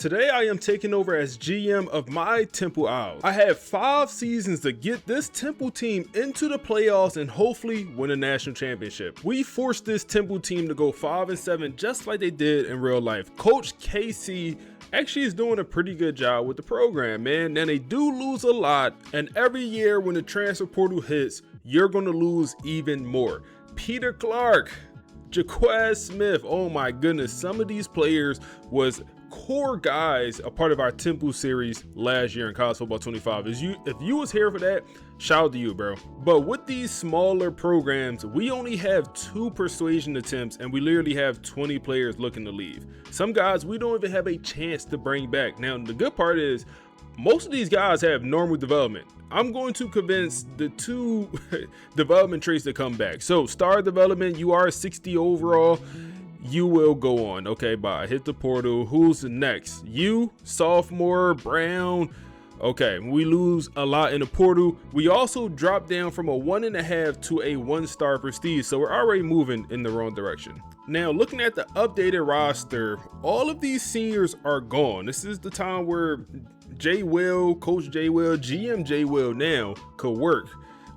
Today I am taking over as GM of my Temple Owls. I have 5 seasons to get this Temple team into the playoffs and hopefully win a national championship. We forced this Temple team to go 5-7 just like they did in real life. Coach KC actually is doing a pretty good job with the program, man. Now they do lose a lot, and every year when the transfer portal hits, you're going to lose even more. Peter Clark, Jaquez Smith, oh my goodness, some of these players was core guys, a part of our Temple series last year in College Football 25. If you was here for that, shout out to you, bro. But with these smaller programs, we only have 2 persuasion attempts and we literally have 20 players looking to leave. Some guys we don't even have a chance to bring back. Now the good part is most of these guys have normal development. I'm going to convince the 2 development traits to come back. So star development, you are 60 overall. You will go on. Okay, bye. Hit the portal. Who's next? You, sophomore, Brown. Okay, we lose a lot in the portal. We also drop down from a 1.5 to a 1-star prestige, so we're already moving in the wrong direction. Now, looking at the updated roster, all of these seniors are gone. This is the time where J. Will, Coach J. Will, GM J. Will now could work.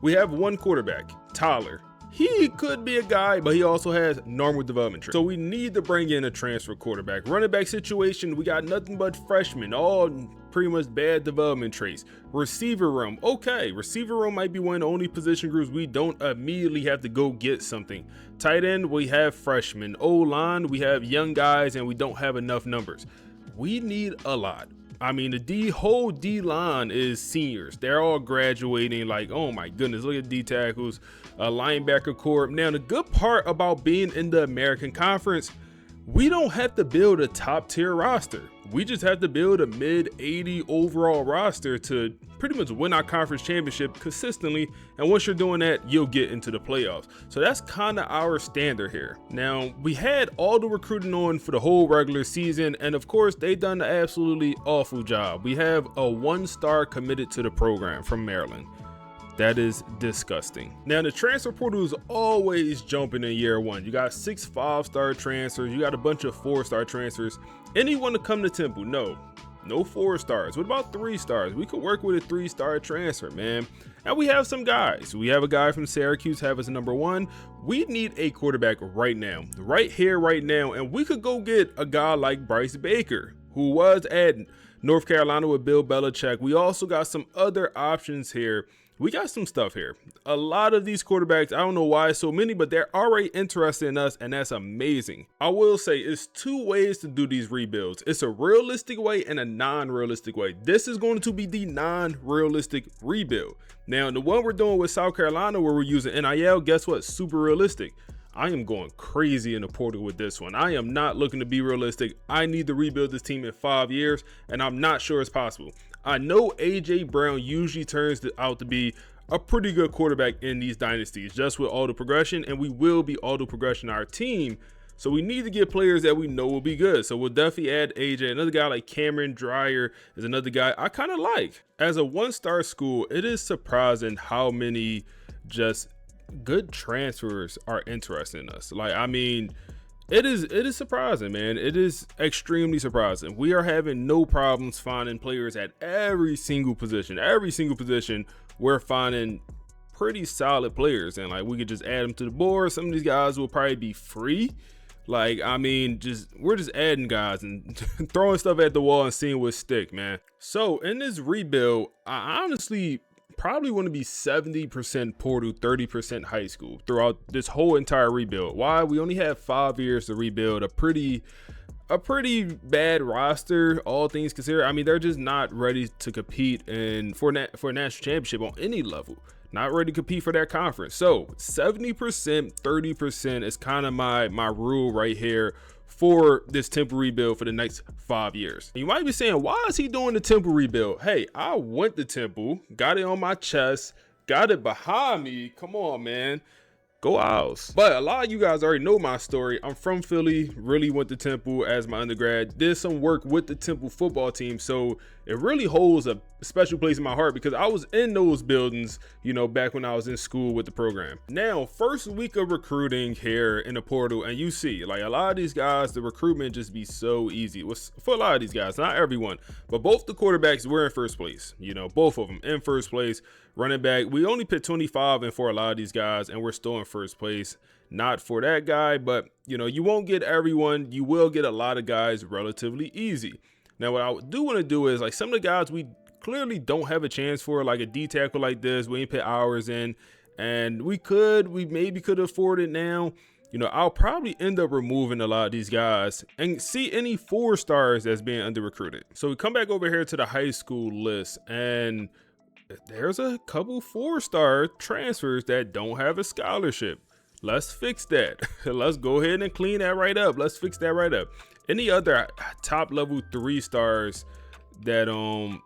We have 1 quarterback, Tyler. He could be a guy, but he also has normal development traits. So we need to bring in a transfer quarterback. Running back situation, we got nothing but freshmen, all pretty much bad development traits. Receiver room, okay. Receiver room might be one of the only position groups we don't immediately have to go get something. Tight end, we have freshmen. O-line, we have young guys and we don't have enough numbers. We need a lot. I mean, the whole D-line is seniors. They're all graduating. Like, oh my goodness, look at D tackles, linebacker corps. Now, the good part about being in the American Conference, we don't have to build a top tier roster. We just have to build a mid-80 overall roster to pretty much win our conference championship consistently. And once you're doing that, you'll get into the playoffs. So that's kind of our standard here. Now, we had all the recruiting on for the whole regular season. And of course, they done an absolutely awful job. We have a 1-star committed to the program from Maryland. That is disgusting. Now, the transfer portal is always jumping in year 1. You got 6 5-star transfers. You got a bunch of 4-star transfers. Anyone to come to Temple? No 4 stars. What about 3 stars? We could work with a 3-star transfer, man. And we have some guys. We have a guy from Syracuse have us number 1. We need a quarterback right now, right here, right now. And we could go get a guy like Bryce Baker, who was at North Carolina with Bill Belichick. We also got some other options here. We got some stuff here. A lot of these quarterbacks, I don't know why so many, but they're already interested in us, and that's amazing. I will say it's 2 ways to do these rebuilds. It's a realistic way and a non-realistic way. This is going to be the non-realistic rebuild. Now, the one we're doing with South Carolina where we're using NIL, guess what? Super realistic. I am going crazy in the portal with this one. I am not looking to be realistic. I need to rebuild this team in 5 years, and I'm not sure it's possible. I know A.J. Brown usually turns out to be a pretty good quarterback in these dynasties, just with auto progression, and we will be auto progression our team. So we need to get players that we know will be good. So we'll definitely add A.J. Another guy like Cameron Dreyer is another guy I kind of like. As a 1-star school, it is surprising how many just good transfers are interested in us. Like, I mean, it is surprising, man. It is extremely surprising. We are having no problems finding players at every single position. Every single position, we're finding pretty solid players, and like we could just add them to the board. Some of these guys will probably be free. Like, I mean, we're just adding guys and throwing stuff at the wall and seeing what stick, man. So in this rebuild, I honestly probably want to be 70% portal, 30% high school throughout this whole entire rebuild. Why? We only have 5 years to rebuild a pretty bad roster, all things considered. I mean, they're just not ready to compete for a national championship on any level. Not ready to compete for that conference. So 70%, 30% is kind of my rule right here for this Temple rebuild for the next 5 years. You might be saying, why is he doing the Temple rebuild? Hey, I went to Temple, got it on my chest, got it behind me. Come on, man. Go Owls. But a lot of you guys already know my story. I'm from Philly, really went to Temple as my undergrad, did some work with the Temple football team. So it really holds a special place in my heart because I was in those buildings, you know, back when I was in school with the program. Now, first week of recruiting here in the portal, and you see, like, a lot of these guys, the recruitment just be so easy. It was for a lot of these guys, not everyone, but both the quarterbacks were in first place, you know, both of them in first place. Running back, we only put 25 in for a lot of these guys, and we're still in first place. Not for that guy, but, you know, you won't get everyone. You will get a lot of guys relatively easy. Now, what I do want to do is, like, some of the guys we clearly don't have a chance for, like a D tackle like this, we ain't put hours in, and we maybe could afford it now. You know, I'll probably end up removing a lot of these guys and see any 4 stars that's being under recruited. So we come back over here to the high school list, and there's a couple 4-star transfers that don't have a scholarship. Let's fix that. Let's go ahead and clean that right up. Let's fix that right up. Any other top level 3 stars that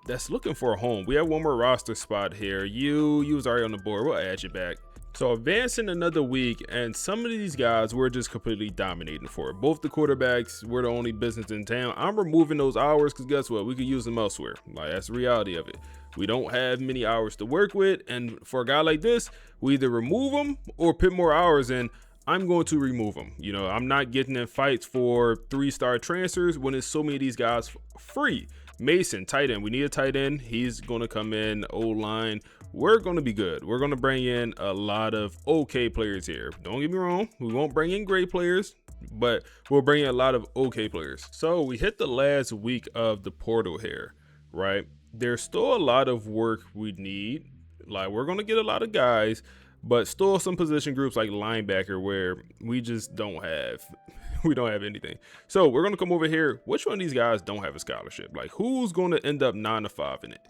that's looking for a home? We have one more roster spot here. You was already on the board. We'll add you back. So advancing another week, and some of these guys we're just completely dominating for. Both the quarterbacks, we're the only business in town. I'm removing those hours because guess what? We could use them elsewhere. Like, that's the reality of it. We don't have many hours to work with, and for a guy like this, we either remove them or put more hours in. I'm going to remove them. You know, I'm not getting in fights for 3-star transfers when there's so many of these guys free. Mason, tight end. We need a tight end. He's going to come in. O-line. We're going to be good. We're going to bring in a lot of okay players here. Don't get me wrong. We won't bring in great players, but we'll bring in a lot of okay players. So we hit the last week of the portal here, right? There's still a lot of work we need. Like, we're going to get a lot of guys, but still some position groups like linebacker where we just don't have anything. So we're going to come over here. Which one of these guys don't have a scholarship? Like, who's going to end up 9 to 5 in it?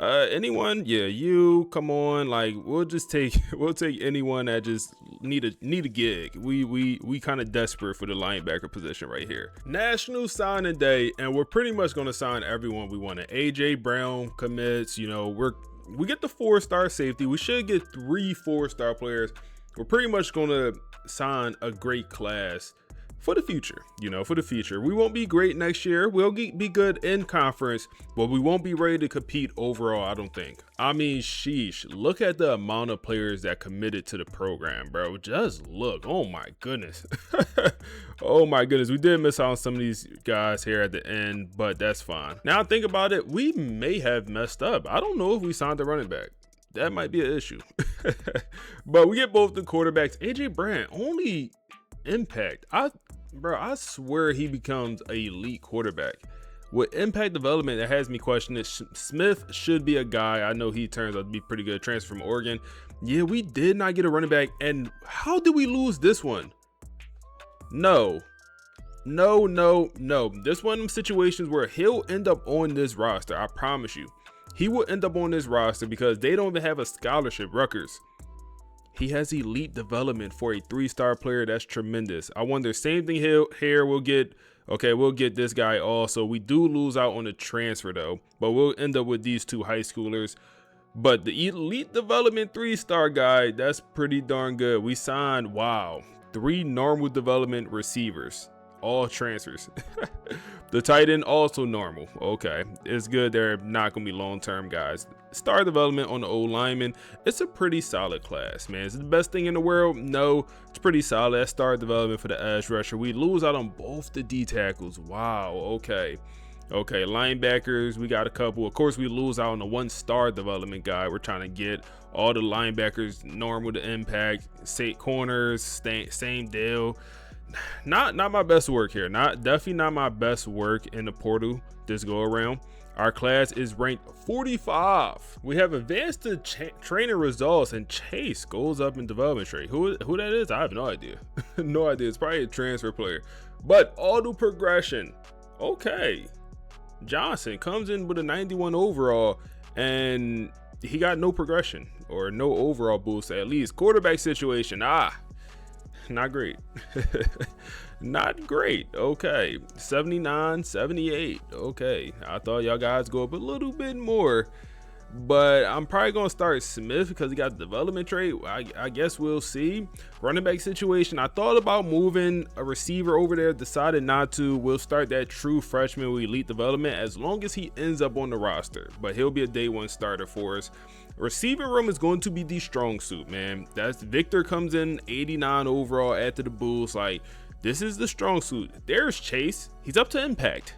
Anyone? Yeah, you come on. Like, we'll take anyone that just need a gig. We kind of desperate for the linebacker position right here. National signing day, and we're pretty much going to sign everyone we want. AJ Brown commits. You know, we get the 4-star safety. We should get 3 4-star players. We're pretty much going to sign a great class for the future. You know, for the future. We won't be great next year. We'll be good in conference, but we won't be ready to compete overall, I don't think. I mean, sheesh, look at the amount of players that committed to the program, bro. Just look. Oh my goodness. Oh my goodness. We did miss out on some of these guys here at the end, but that's fine. Now think about it. We may have messed up. I don't know if we signed the running back. That might be an issue. But we get both the quarterbacks. AJ Brown, only impact. I swear he becomes an elite quarterback. With impact development, that has me questioning it. Smith should be a guy. I know he turns out to be pretty good. Transfer from Oregon. Yeah, we did not get a running back. And how did we lose this one? No. This one of them situations where he'll end up on this roster. I promise you. He will end up on this roster because they don't even have a scholarship. Rutgers. He has elite development for a 3-star player. That's tremendous. I wonder, same thing here. We'll get this guy also. We do lose out on the transfer though, but we'll end up with these 2 high schoolers. But the elite development 3-star guy, that's pretty darn good. We signed, wow, 3 normal development receivers, all transfers. The tight end also normal. Okay, it's good. They're not gonna be long-term guys. Star development on the old lineman. It's a pretty solid class, man. Is it the best thing in the world? No, it's pretty solid. That's star development for the edge rusher. We lose out on both the D tackles. Wow. Okay, linebackers, we got a couple. Of course, we lose out on the 1-star development guy. We're trying to get all the linebackers normal to impact. Say corners, same deal. Not my best work here. Definitely not my best work in the portal this go around. Our class is ranked 45. We have advanced to trainer results, and Chase goes up in development trade. Who that is? I have no idea. No idea. It's probably a transfer player. But auto progression. Okay. Johnson comes in with a 91 overall, and he got no progression or no overall boost at least. Quarterback situation. Not great. Not great. Okay, 79, 78. Okay, I thought y'all guys go up a little bit more. but I'm probably going to start Smith because he got the development trait. I guess we'll see. Running back situation, I thought about moving a receiver over there, decided not to. We'll start that true freshman with elite development as long as he ends up on the roster, but he'll be a day one starter for us. Receiving room is going to be the strong suit, man. That's Victor comes in 89 overall after the Bulls. Like, this is the strong suit. There's Chase. He's up to impact.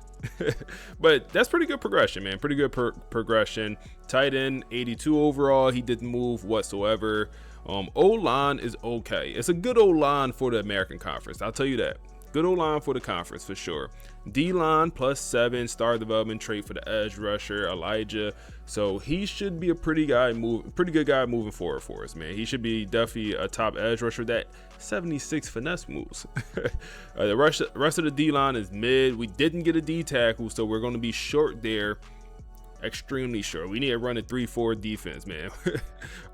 But that's pretty good progression, man. Pretty good progression. Tight end 82 overall. He didn't move whatsoever. O-line is okay. It's a good O-line for the American Conference, I'll tell you that. Good O-line for the conference for sure. D-line +7, star development trait for the edge rusher Elijah. So he should be a pretty good guy moving forward for us, man. He should be definitely a top edge rusher. That 76 finesse moves. The rest of the D-line is mid. We didn't get a D tackle, so we're going to be short there. Extremely short. We need to run a 3-4 defense, man.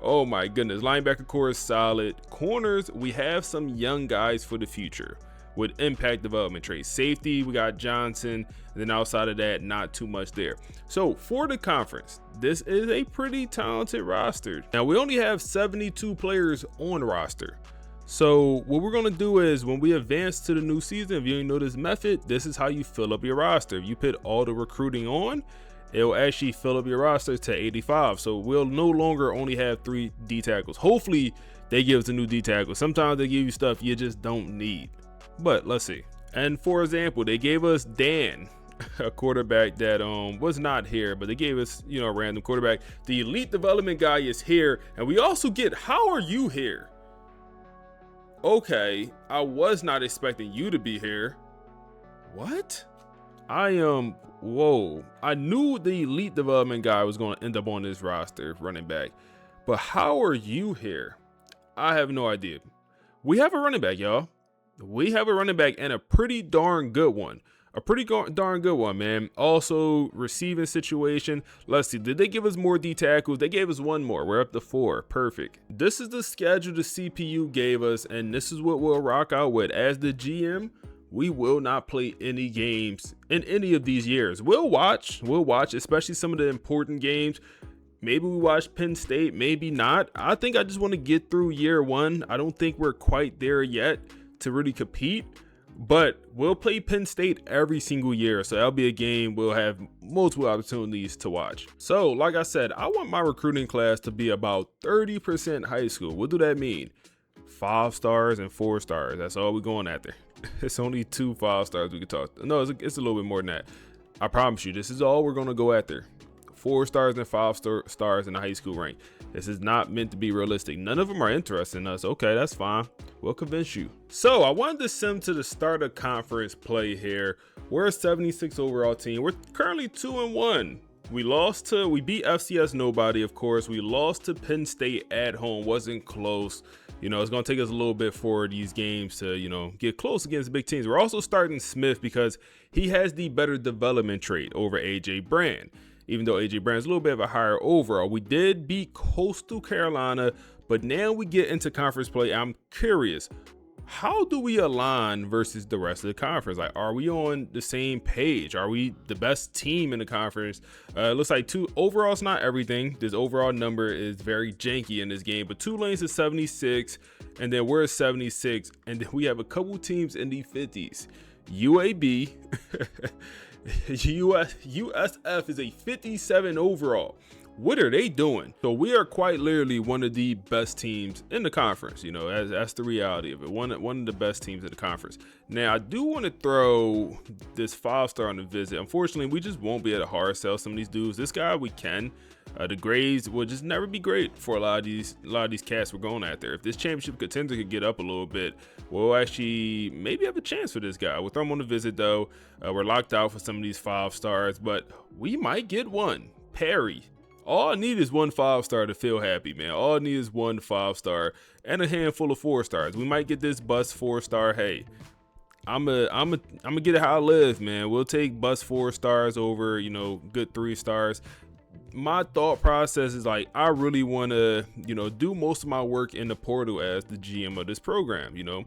Oh my goodness. Linebacker core is solid. Corners, we have some young guys for the future with impact development traits. Safety, we got Johnson, and then outside of that, not too much there. So for the conference, this is a pretty talented roster. Now we only have 72 players on roster. So what we're gonna do is when we advance to the new season, if you didn't know this method, this is how you fill up your roster. If you put all the recruiting on, it'll actually fill up your roster to 85. So we'll no longer only have 3 D tackles. Hopefully they give us a new D tackle. Sometimes they give you stuff you just don't need. But let's see. And for example, they gave us Dan, a quarterback that was not here, but they gave us, you know, a random quarterback. The elite development guy is here, and we also get, how are you here? Okay, I was not expecting you to be here. What? Whoa. I knew the elite development guy was going to end up on this roster, running back, but how are you here? I have no idea. We have a running back, y'all. We have a running back and a pretty darn good one. A pretty darn good one, man. Also, receiving situation. Let's see. Did they give us more D tackles? They gave us 1 more. We're up to 4. Perfect. This is the schedule the CPU gave us, and this is what we'll rock out with. As the GM, we will not play any games in any of these years. We'll watch, especially some of the important games. Maybe we watch Penn State, maybe not. I think I just want to get through year 1. I don't think we're quite there yet to really compete, but we'll play Penn State every single year, so that'll be a game we'll have multiple opportunities to watch. So like I said, I want my recruiting class to be about 30% high school. What do that mean? 5 stars and 4 stars. That's all we're going after. It's only 2 5 stars we can talk. No, it's a little bit more than that. I promise you, this is all we're going to go after. 4 stars and 5 stars in the high school rank. This is not meant to be realistic. None of them are interested in us. Okay, that's fine. We'll convince you. So I wanted to sim to the start of conference play here. We're a 76 overall team. We're currently 2-1. We beat FCS nobody, of course. We lost to Penn State at home. Wasn't close. You know, it's going to take us a little bit for these games to, you know, get close against big teams. We're also starting Smith because he has the better development trait over AJ Brand. Even though AJ Brown's a little bit of a higher overall. We did beat Coastal Carolina, but now we get into conference play. I'm curious, how do we align versus the rest of the conference? Like, are we on the same page? Are we the best team in the conference? It looks like overall is not everything. This overall number is very janky in this game, but Tulane's is 76, and then we're 76, and then we have a couple teams in the 50s. UAB. USF is a 57 overall. What are they doing? So we are quite literally one of the best teams in the conference. You know, that's the reality of it. One of the best teams in the conference. Now, I do want to throw this 5-star on the visit. Unfortunately, we just won't be able to hard sell some of these dudes. This guy, we can. The grades will just never be great for a lot of these cats we're going at there. If this championship contender could get up a little bit, we'll actually maybe have a chance for this guy. We'll throw him on the visit though. We're locked out for some of these 5 stars, but we might get one. Perry. All I need is 1 5-star to feel happy, man. All I need is 1 5-star and a handful of 4 stars. We might get this bust 4-star. Hey, I'm gonna get it how I live, man. We'll take bust 4 stars over, you know, good 3 stars. My thought process is like, I really want to, you know, do most of my work in the portal as the GM of this program. You know,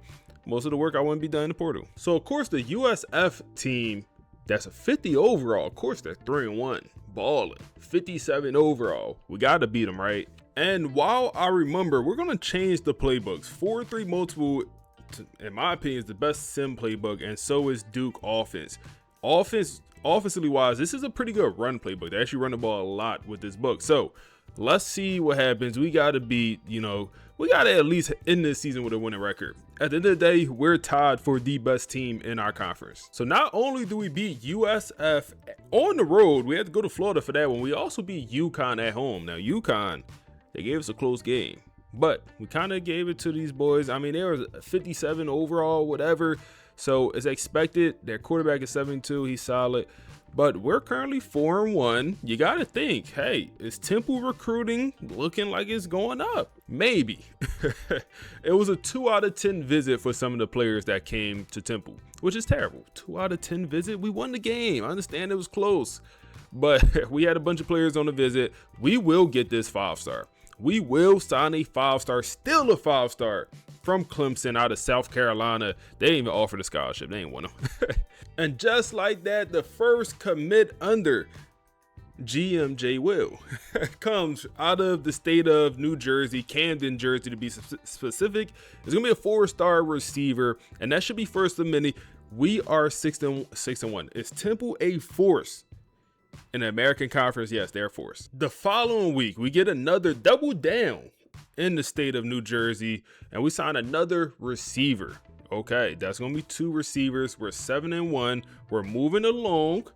most of the work I want to be done in the portal. So of course the USF team, that's a 50 overall. Of course they're 3-1, balling. 57 overall. We got to beat them, right? And while I remember, we're going to change the playbooks. 4-3 multiple, in my opinion, is the best sim playbook, and so is Duke offense. Offensively wise, this is a pretty good run playbook. They actually run the ball a lot with this book. So let's see what happens. We got to beat, we got to at least end this season with a winning record. At the end of the day, we're tied for the best team in our conference. So not only do we beat USF on the road, we had to go to Florida for that one. We also beat UConn at home. Now, UConn, they gave us a close game, but we kind of gave it to these boys. I mean, they were 57 overall, whatever. So as expected, their quarterback is 7-2. He's solid. But we're currently 4-1. You got to think, hey, is Temple recruiting looking like it's going up? Maybe. It was a 2 out of 10 visit for some of the players that came to Temple, which is terrible. 2 out of 10 visit. We won the game. I understand it was close, but we had a bunch of players on the visit. We will get this 5-star. We will sign a 5-star, still a 5-star from Clemson out of South Carolina. They didn't even offer the scholarship. They ain't want them. And just like that, the first commit under GM Will comes out of the state of New Jersey, Camden, Jersey to be specific. It's gonna be a 4-star receiver, and that should be first of many. We are 6-1. Is Temple a force in the American Conference? Yes, they're a force. The following week, we get another double down in the state of New Jersey, and we sign another receiver. Okay, that's gonna be 2 receivers. We're 7-1. We're moving along.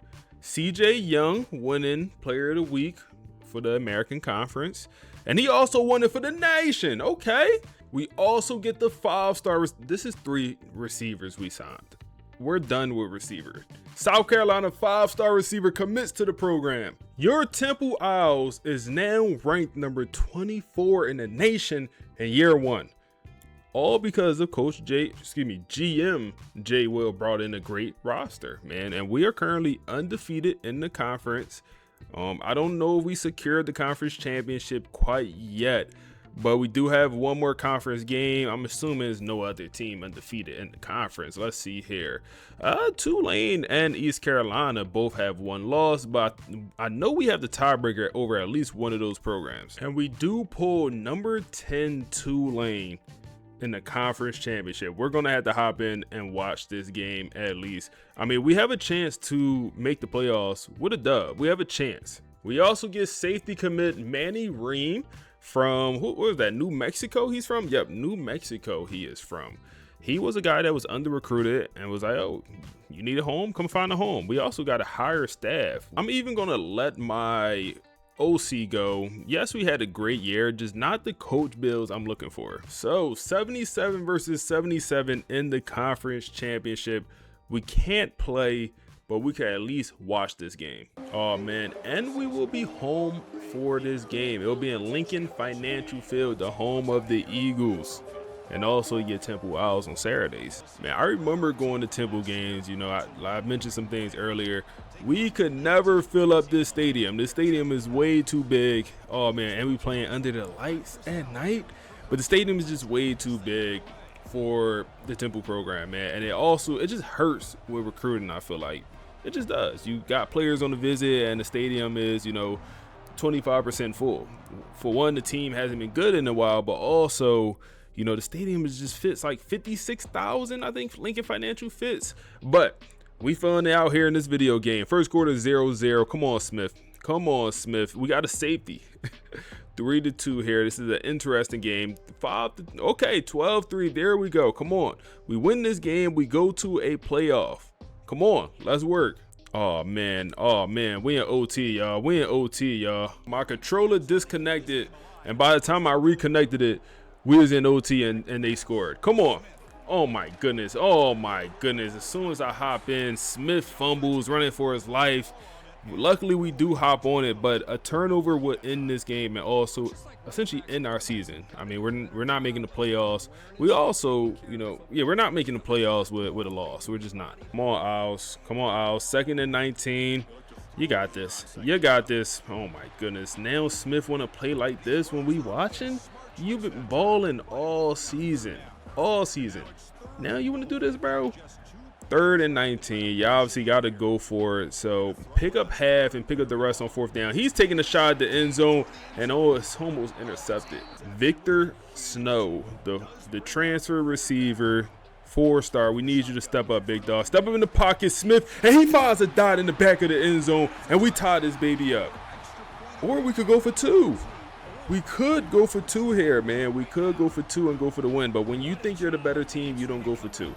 CJ Young winning Player of the Week for the American Conference, and he also won it for the nation. Okay, we also get the 5-star. This is 3 receivers we signed. We're done with receiver. South Carolina 5-star receiver commits to the program. Your Temple Owls is now ranked number 24 in the nation in year 1. All because of GM J Will brought in a great roster, man. And we are currently undefeated in the conference. I don't know if we secured the conference championship quite yet, but we do have one more conference game. I'm assuming there's no other team undefeated in the conference. Let's see here. Tulane and East Carolina both have 1 loss, but I know we have the tiebreaker over at least one of those programs. And we do pull number 10 Tulane in the conference championship. We're gonna have to hop in and watch this game at least. I mean, we have a chance to make the playoffs with a dub. We have a chance. We also get safety commit Manny Ream from, what was that, New Mexico he's from? Yep, New Mexico he is from. He was a guy that was under recruited and was like, oh, you need a home? Come find a home. We also got to hire staff. I'm even gonna let my OC go. Yes, we had a great year, just not the coach bills I'm looking for. So 77 versus 77 in the conference championship. We can't play, but we can at least watch this game. Oh man, and we will be home for this game. It'll be in Lincoln Financial Field, the home of the Eagles. And also you get Temple Owls on Saturdays. Man, I remember going to Temple games. I mentioned some things earlier. We could never fill up this stadium. This stadium is way too big. Oh man, and we playing under the lights at night. But the stadium is just way too big for the Temple program, man. And it just hurts with recruiting, I feel like. It just does. You got players on the visit and the stadium is, 25% full. For one, the team hasn't been good in a while, but also, the stadium just fits like 56,000, I think Lincoln Financial fits. But we filling it out here in this video game. First quarter 0-0. Come on, Smith. Come on, Smith. We got a safety. 3-2 here. This is an interesting game. 12-3. There we go. Come on. We win this game. We go to a playoff. Come on. Let's work. Oh man. We in OT, y'all. My controller disconnected, and by the time I reconnected it, we was in OT and they scored. Come on. Oh my goodness. As soon as I hop in, Smith fumbles, running for his life. Luckily, we do hop on it, but a turnover would end this game and also essentially end our season. I mean, we're not making the playoffs. We also, we're not making the playoffs with a loss. We're just not. Come on, Owls. 2nd and 19. You got this. Oh my goodness. Now Smith want to play like this when we watching? You've been balling all season. Now you want to do this, bro? 3rd and 19. You obviously got to go for it. So pick up half and pick up the rest on 4th down. He's taking a shot at the end zone, and oh, it's almost intercepted. Victor Snow, the transfer receiver, 4-star. We need you to step up, big dog. Step up in the pocket, Smith, and he finds a dot in the back of the end zone, and we tie this baby up. Or we could go for 2. We could go for 2 here, man. We could go for 2 and go for the win. But when you think you're the better team, you don't go for 2.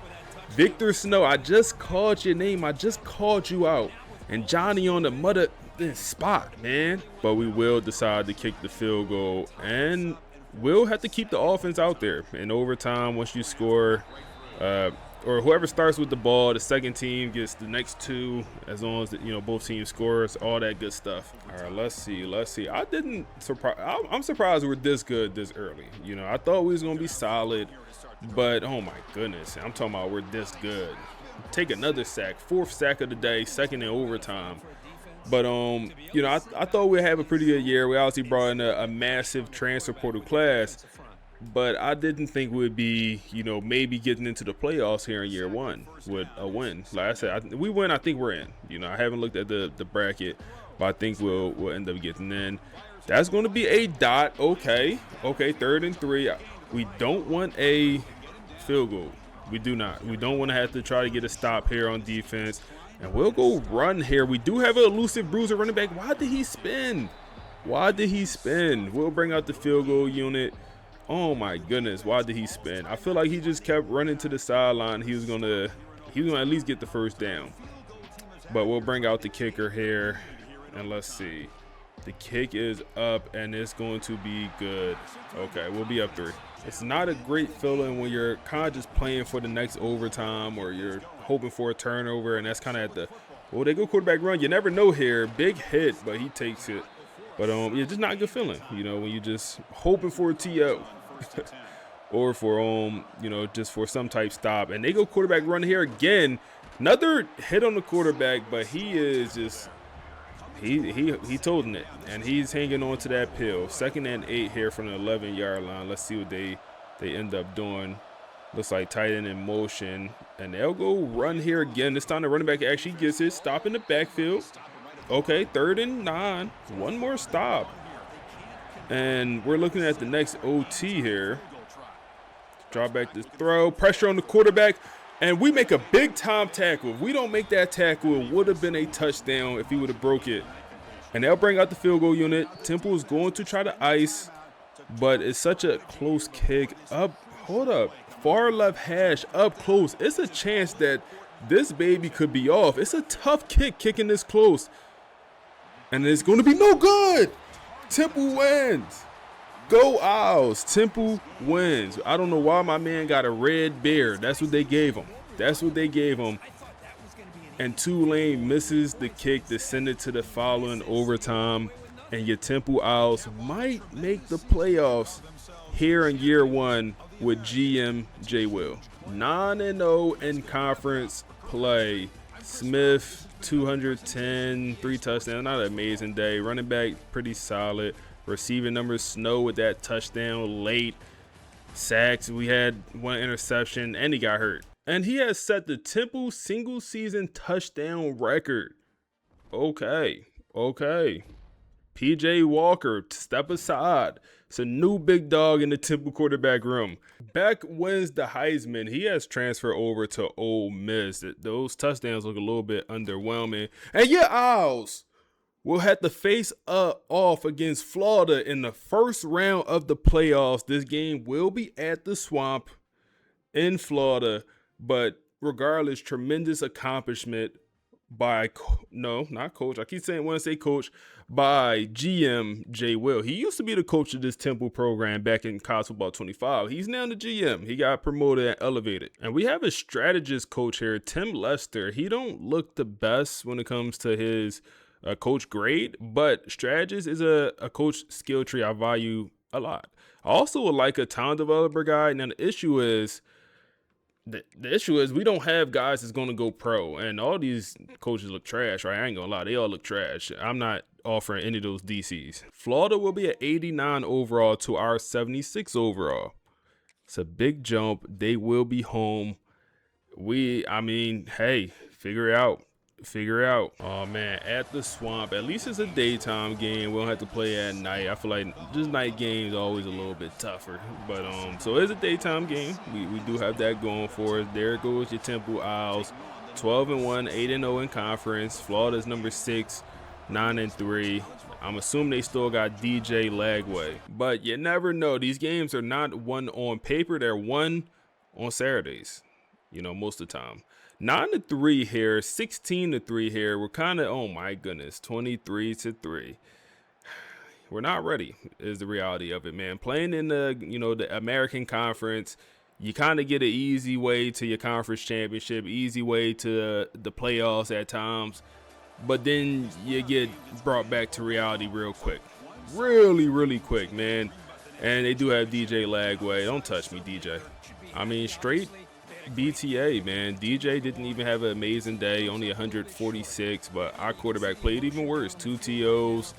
Victor Snow, I just called your name. I just called you out. And Johnny on the mother spot, man. But we will decide to kick the field goal. And we'll have to keep the offense out there. In overtime, once you score, or whoever starts with the ball, the second team gets the next 2, as long as both teams scores, all that good stuff. All right, let's see. I'm surprised we're this good this early. I thought we was gonna be solid, but oh my goodness, I'm talking about we're this good. Take another sack, 4th sack of the day, 2nd in overtime. But I thought we'd have a pretty good year. We obviously brought in a massive transfer portal class. But I didn't think we'd be, maybe getting into the playoffs here in year 1 with a win. Like I said, we win, I think we're in. I haven't looked at the bracket, but I think we'll end up getting in. That's going to be a dot. Okay, 3rd and 3. We don't want a field goal. We do not. We don't want to have to try to get a stop here on defense. And we'll go run here. We do have an elusive bruiser running back. Why did he spin? We'll bring out the field goal unit. Oh my goodness, why did he spin? I feel like he just kept running to the sideline. He was gonna at least get the 1st down. But we'll bring out the kicker here, and let's see. The kick is up, and it's going to be good. Okay, we'll be up 3. It's not a great feeling when you're kind of just playing for the next overtime, or you're hoping for a turnover, and that's kind of at the, they go quarterback run. You never know here. Big hit, but he takes it. But yeah, just not a good feeling, when you just hoping for a TO. Or for just for some type stop, and they go quarterback run here again. Another hit on the quarterback, but he is just he toting it, and he's hanging on to that pill. 2nd and 8 here from the 11-yard line. Let's see what they end up doing. Looks like tight end in motion, and they'll go run here again. This time the running back actually gets it, stop in the backfield. Okay, 3rd and 9. One more stop. And we're looking at the next OT here. Draw back this throw. Pressure on the quarterback. And we make a big-time tackle. If we don't make that tackle, it would have been a touchdown if he would have broke it. And they'll bring out the field goal unit. Temple is going to try to ice, but it's such a close kick. Hold up. Far left hash, up close. It's a chance that this baby could be off. It's a tough kick kicking this close. And it's going to be no good. Temple wins. Go Owls. Temple wins. I don't know why my man got a red beard. That's what they gave him. And Tulane misses the kick to send it to the following overtime. And your Temple Owls might make the playoffs here in year 1 with GM J. Will. 9-0 in conference play. Smith, 210, 3 touchdowns. Not an amazing day. Running back, pretty solid. Receiving numbers, Snow with that touchdown late. Sacks, we had 1 interception, and he got hurt. And he has set the Temple single season touchdown record. Okay. PJ Walker, step aside. It's a new big dog in the Temple quarterback room. Beck wins the Heisman. He has transferred over to Ole Miss. Those touchdowns look a little bit underwhelming. And your Owls will have to face off against Florida in the first round of the playoffs. This game will be at the Swamp in Florida. But regardless, tremendous accomplishment by, not coach. I keep saying, want to say coach, by GM J. Will. He used to be the coach of this Temple program back in college football 25. He's now the GM. He got promoted and elevated. And we have a strategist coach here, Tim Lester. He don't look the best when it comes to his coach grade, but strategist is a coach skill tree I value a lot. I also would like a talent developer guy. Now the issue is we don't have guys that's going to go pro, and all these coaches look trash, right? I ain't gonna lie, they all look trash. I'm not offering any of those DCs. Florida will be at 89 overall to our 76 overall. It's a big jump. They will be home. I mean, hey, figure it out. Figure it out. Oh man, at the Swamp, at least it's a daytime game. We don't have to play at night. I feel like just night games are always a little bit tougher. But so it's a daytime game. We do have that going for us. There goes your Temple Owls. 12-1, 8-0 in conference. Florida's number 6, 9-3. I'm assuming they still got DJ Lagway. But you never know. These games are not won on paper. They're won on Saturdays, you know, most of the time. 9-3 here, 16-3 here. We're kind of, oh my goodness, 23-3. We're not ready is the reality of it, man. Playing in the, you know, the American Conference, you kind of get an easy way to your conference championship, easy way to the playoffs at times. But then you get brought back to reality real quick. Really quick, man. And they do have DJ Lagway. Don't touch me, DJ. I mean, straight BTA, man. DJ didn't even have an amazing day, only 146, but our quarterback played even worse. 2 TOs,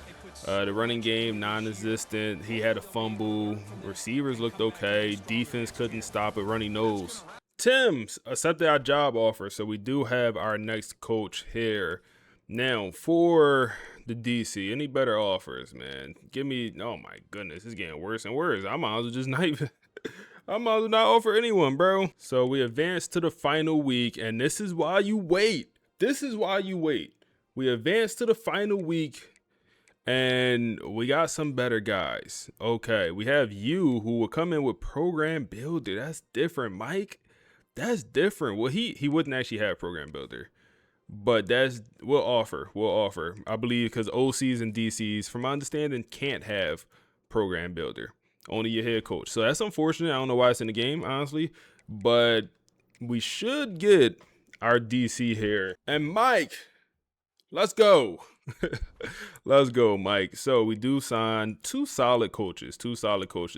the running game non-existent. He had a fumble. Receivers looked okay. Defense couldn't stop a runny nose. Tim's accepted our job offer, so we do have our next coach here. Now, for the DC, any better offers, man? Give me, oh my goodness, it's getting worse and worse. I might as well just not even... I might as well not offer anyone, bro. So we advance to the final week, and this is why you wait. This is why you wait. We advance to the final week, and we got some better guys. Okay, we have you who will come in with Program Builder. That's different, Mike. That's different. Well, he wouldn't actually have Program Builder, but we'll offer. I believe because OCs and DCs, from my understanding, can't have Program Builder. Only your head coach. So that's unfortunate. I don't know why it's in the game, honestly. But we should get our DC here. And Mike, let's go. Let's go, Mike. So we do sign two solid coaches.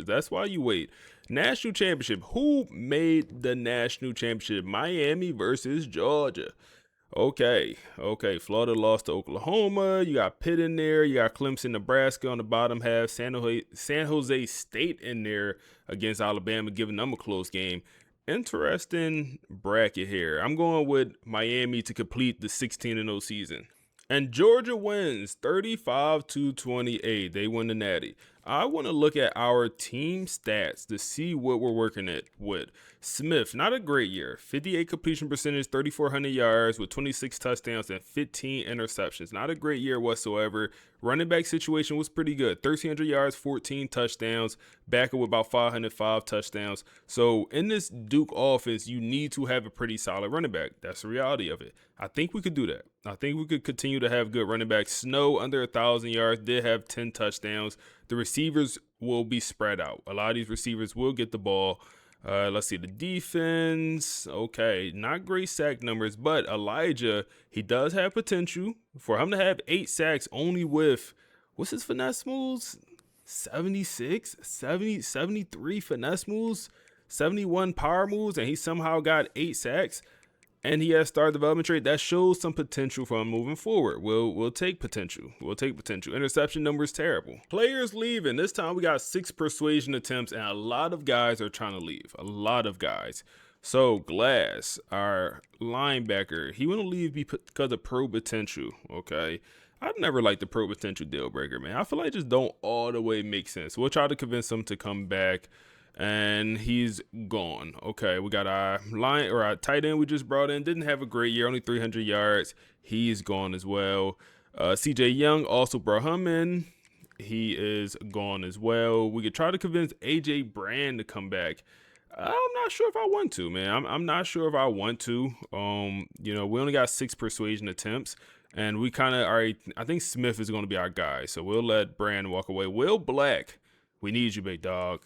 That's why you wait. National championship. Who made the national championship? Miami versus Georgia. Okay. Florida lost to Oklahoma. You got Pitt in there. You got Clemson, Nebraska on the bottom half. San Jose State in there against Alabama, giving them a close game. Interesting bracket here. I'm going with Miami to complete the 16-0 season. And Georgia wins 35-28. They win the Natty. I want to look at our team stats to see what we're working with. Smith, not a great year. 58 completion percentage, 3,400 yards with 26 touchdowns and 15 interceptions. Not a great year whatsoever. Running back situation was pretty good. 1,300 yards, 14 touchdowns. Backer with about 505 touchdowns. So in this Duke offense, you need to have a pretty solid running back. That's the reality of it. I think we could do that. I think we could continue to have good running backs. Snow under 1,000 yards, did have 10 touchdowns. The receivers will be spread out. A lot of these receivers will get the ball. Let's see, the defense. Okay, not great sack numbers, but Elijah, he does have potential. For him to have 8 sacks only with, what's his finesse moves? 76, 70, 73 finesse moves, 71 power moves, and he somehow got 8 sacks. And he has star development trait that shows some potential for him moving forward. We'll take potential. Interception number is terrible. Players leaving. This time we got 6 persuasion attempts, and a lot of guys are trying to leave. A lot of guys. So Glass, our linebacker, he want to leave because of pro potential. Okay. I've never liked the pro potential deal breaker, man. I feel like it just don't all the way make sense. We'll try to convince him to come back. And he's gone. Okay, we got our tight end we just brought in. Didn't have a great year, only 300 yards. He's gone as well. CJ Young also brought him in. He is gone as well. We could try to convince AJ Brand to come back. I'm not sure if I want to, man. I'm not sure if I want to. You know, we only got 6 persuasion attempts. And we kind of already, I think Smith is going to be our guy. So we'll let Brand walk away. Will Black. We need you, big dog.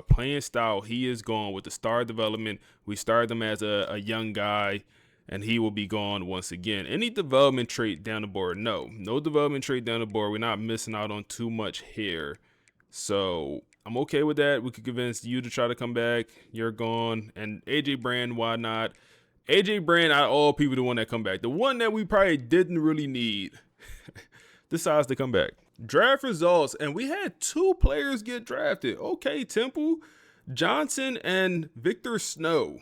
Playing style, he is gone with the star development. We started him as a young guy, and he will be gone once again. Any development trait down the board? No development trait down the board. We're not missing out on too much here. So I'm okay with that. We could convince you to try to come back. You're gone. And AJ Brand, why not? AJ Brand, out of all people, the one that come back. The one that we probably didn't really need decides to come back. Draft results, and we had 2 players get drafted. Okay, Temple Johnson and Victor Snow.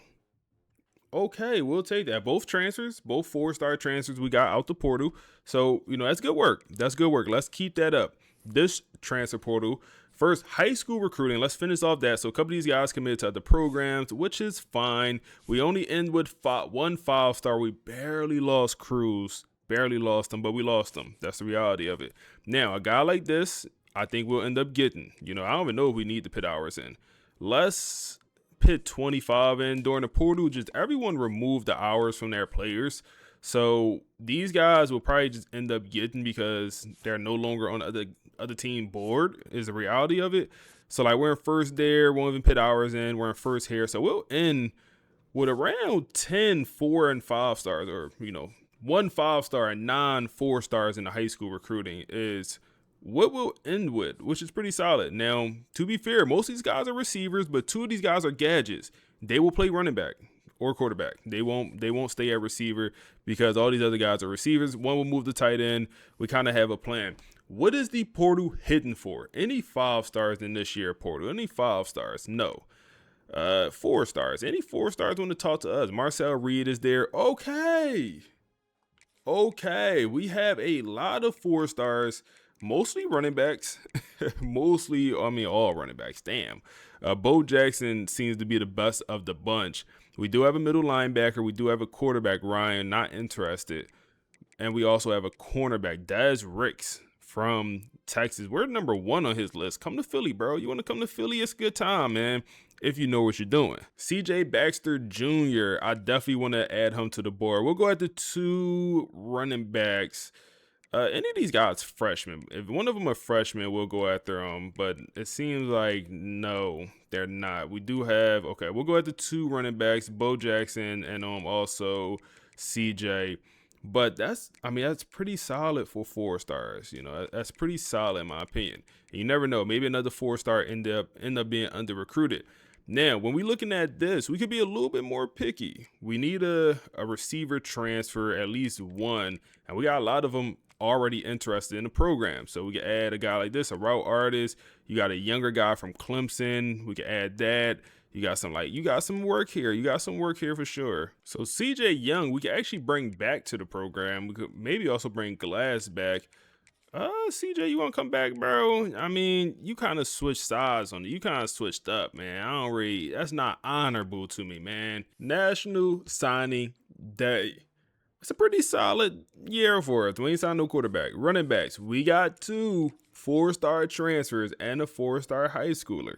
Okay, we'll take that. Both transfers, both 4-star transfers we got out the portal. So, that's good work. That's good work. Let's keep that up. This transfer portal, first, high school recruiting. Let's finish off that. So a couple of these guys committed to other programs, which is fine. We only end with one 5-star. We barely lost Cruz. Barely lost him, but we lost him. That's the reality of it. Now, a guy like this, I think we'll end up getting. I don't even know if we need to put hours in. Let's put 25 in during the portal. Just everyone remove the hours from their players. So these guys will probably just end up getting because they're no longer on the other team board is the reality of it. So like we're in first there, won't even put hours in. We're in first here. So we'll end with around 10 4 and 5 stars, or, 1 5-star and 9 4-stars in the high school recruiting is what we'll end with, which is pretty solid. Now, to be fair, most of these guys are receivers, but 2 of these guys are gadgets. They will play running back or quarterback. They won't stay at receiver because all these other guys are receivers. One will move the tight end. We kind of have a plan. What is the portal hidden for? Any 5-stars in this year portal? Any 5-stars? No. 4 stars. Any 4 stars want to talk to us? Marcel Reed is there. Okay, we have a lot of 4 stars, mostly running backs, all running backs. Damn. Bo Jackson seems to be the best of the bunch. We do have a middle linebacker. We do have a quarterback, Ryan, not interested. And we also have a cornerback, Dez Ricks from Texas. We're number 1 on his list. Come to Philly, bro. You want to come to Philly? It's a good time, man, if you know what you're doing. CJ Baxter Jr., I definitely want to add him to the board. We'll go at the 2 running backs. Any of these guys freshmen. If one of them a freshman, we'll go after them. But it seems like no, they're not. We do have, we'll go at the 2 running backs, Bo Jackson and also CJ. But that's pretty solid for 4 stars. That's pretty solid in my opinion. And you never know. Maybe another 4-star end up being under recruited. Now, when we're looking at this, we could be a little bit more picky. We need a receiver transfer, at least one, and we got a lot of them already interested in the program. So we can add a guy like this, a route artist. You got a younger guy from Clemson. We can add that. You got some work here. You got some work here for sure. So CJ Young, we can actually bring back to the program. We could maybe also bring Glass back. CJ, you want to come back, bro? You kind of switched sides on it. You kind of switched up, man. That's not honorable to me, man. National Signing Day. It's a pretty solid year for us. We ain't signed no quarterback. Running backs, we got 2 4-star transfers and a 4-star high schooler.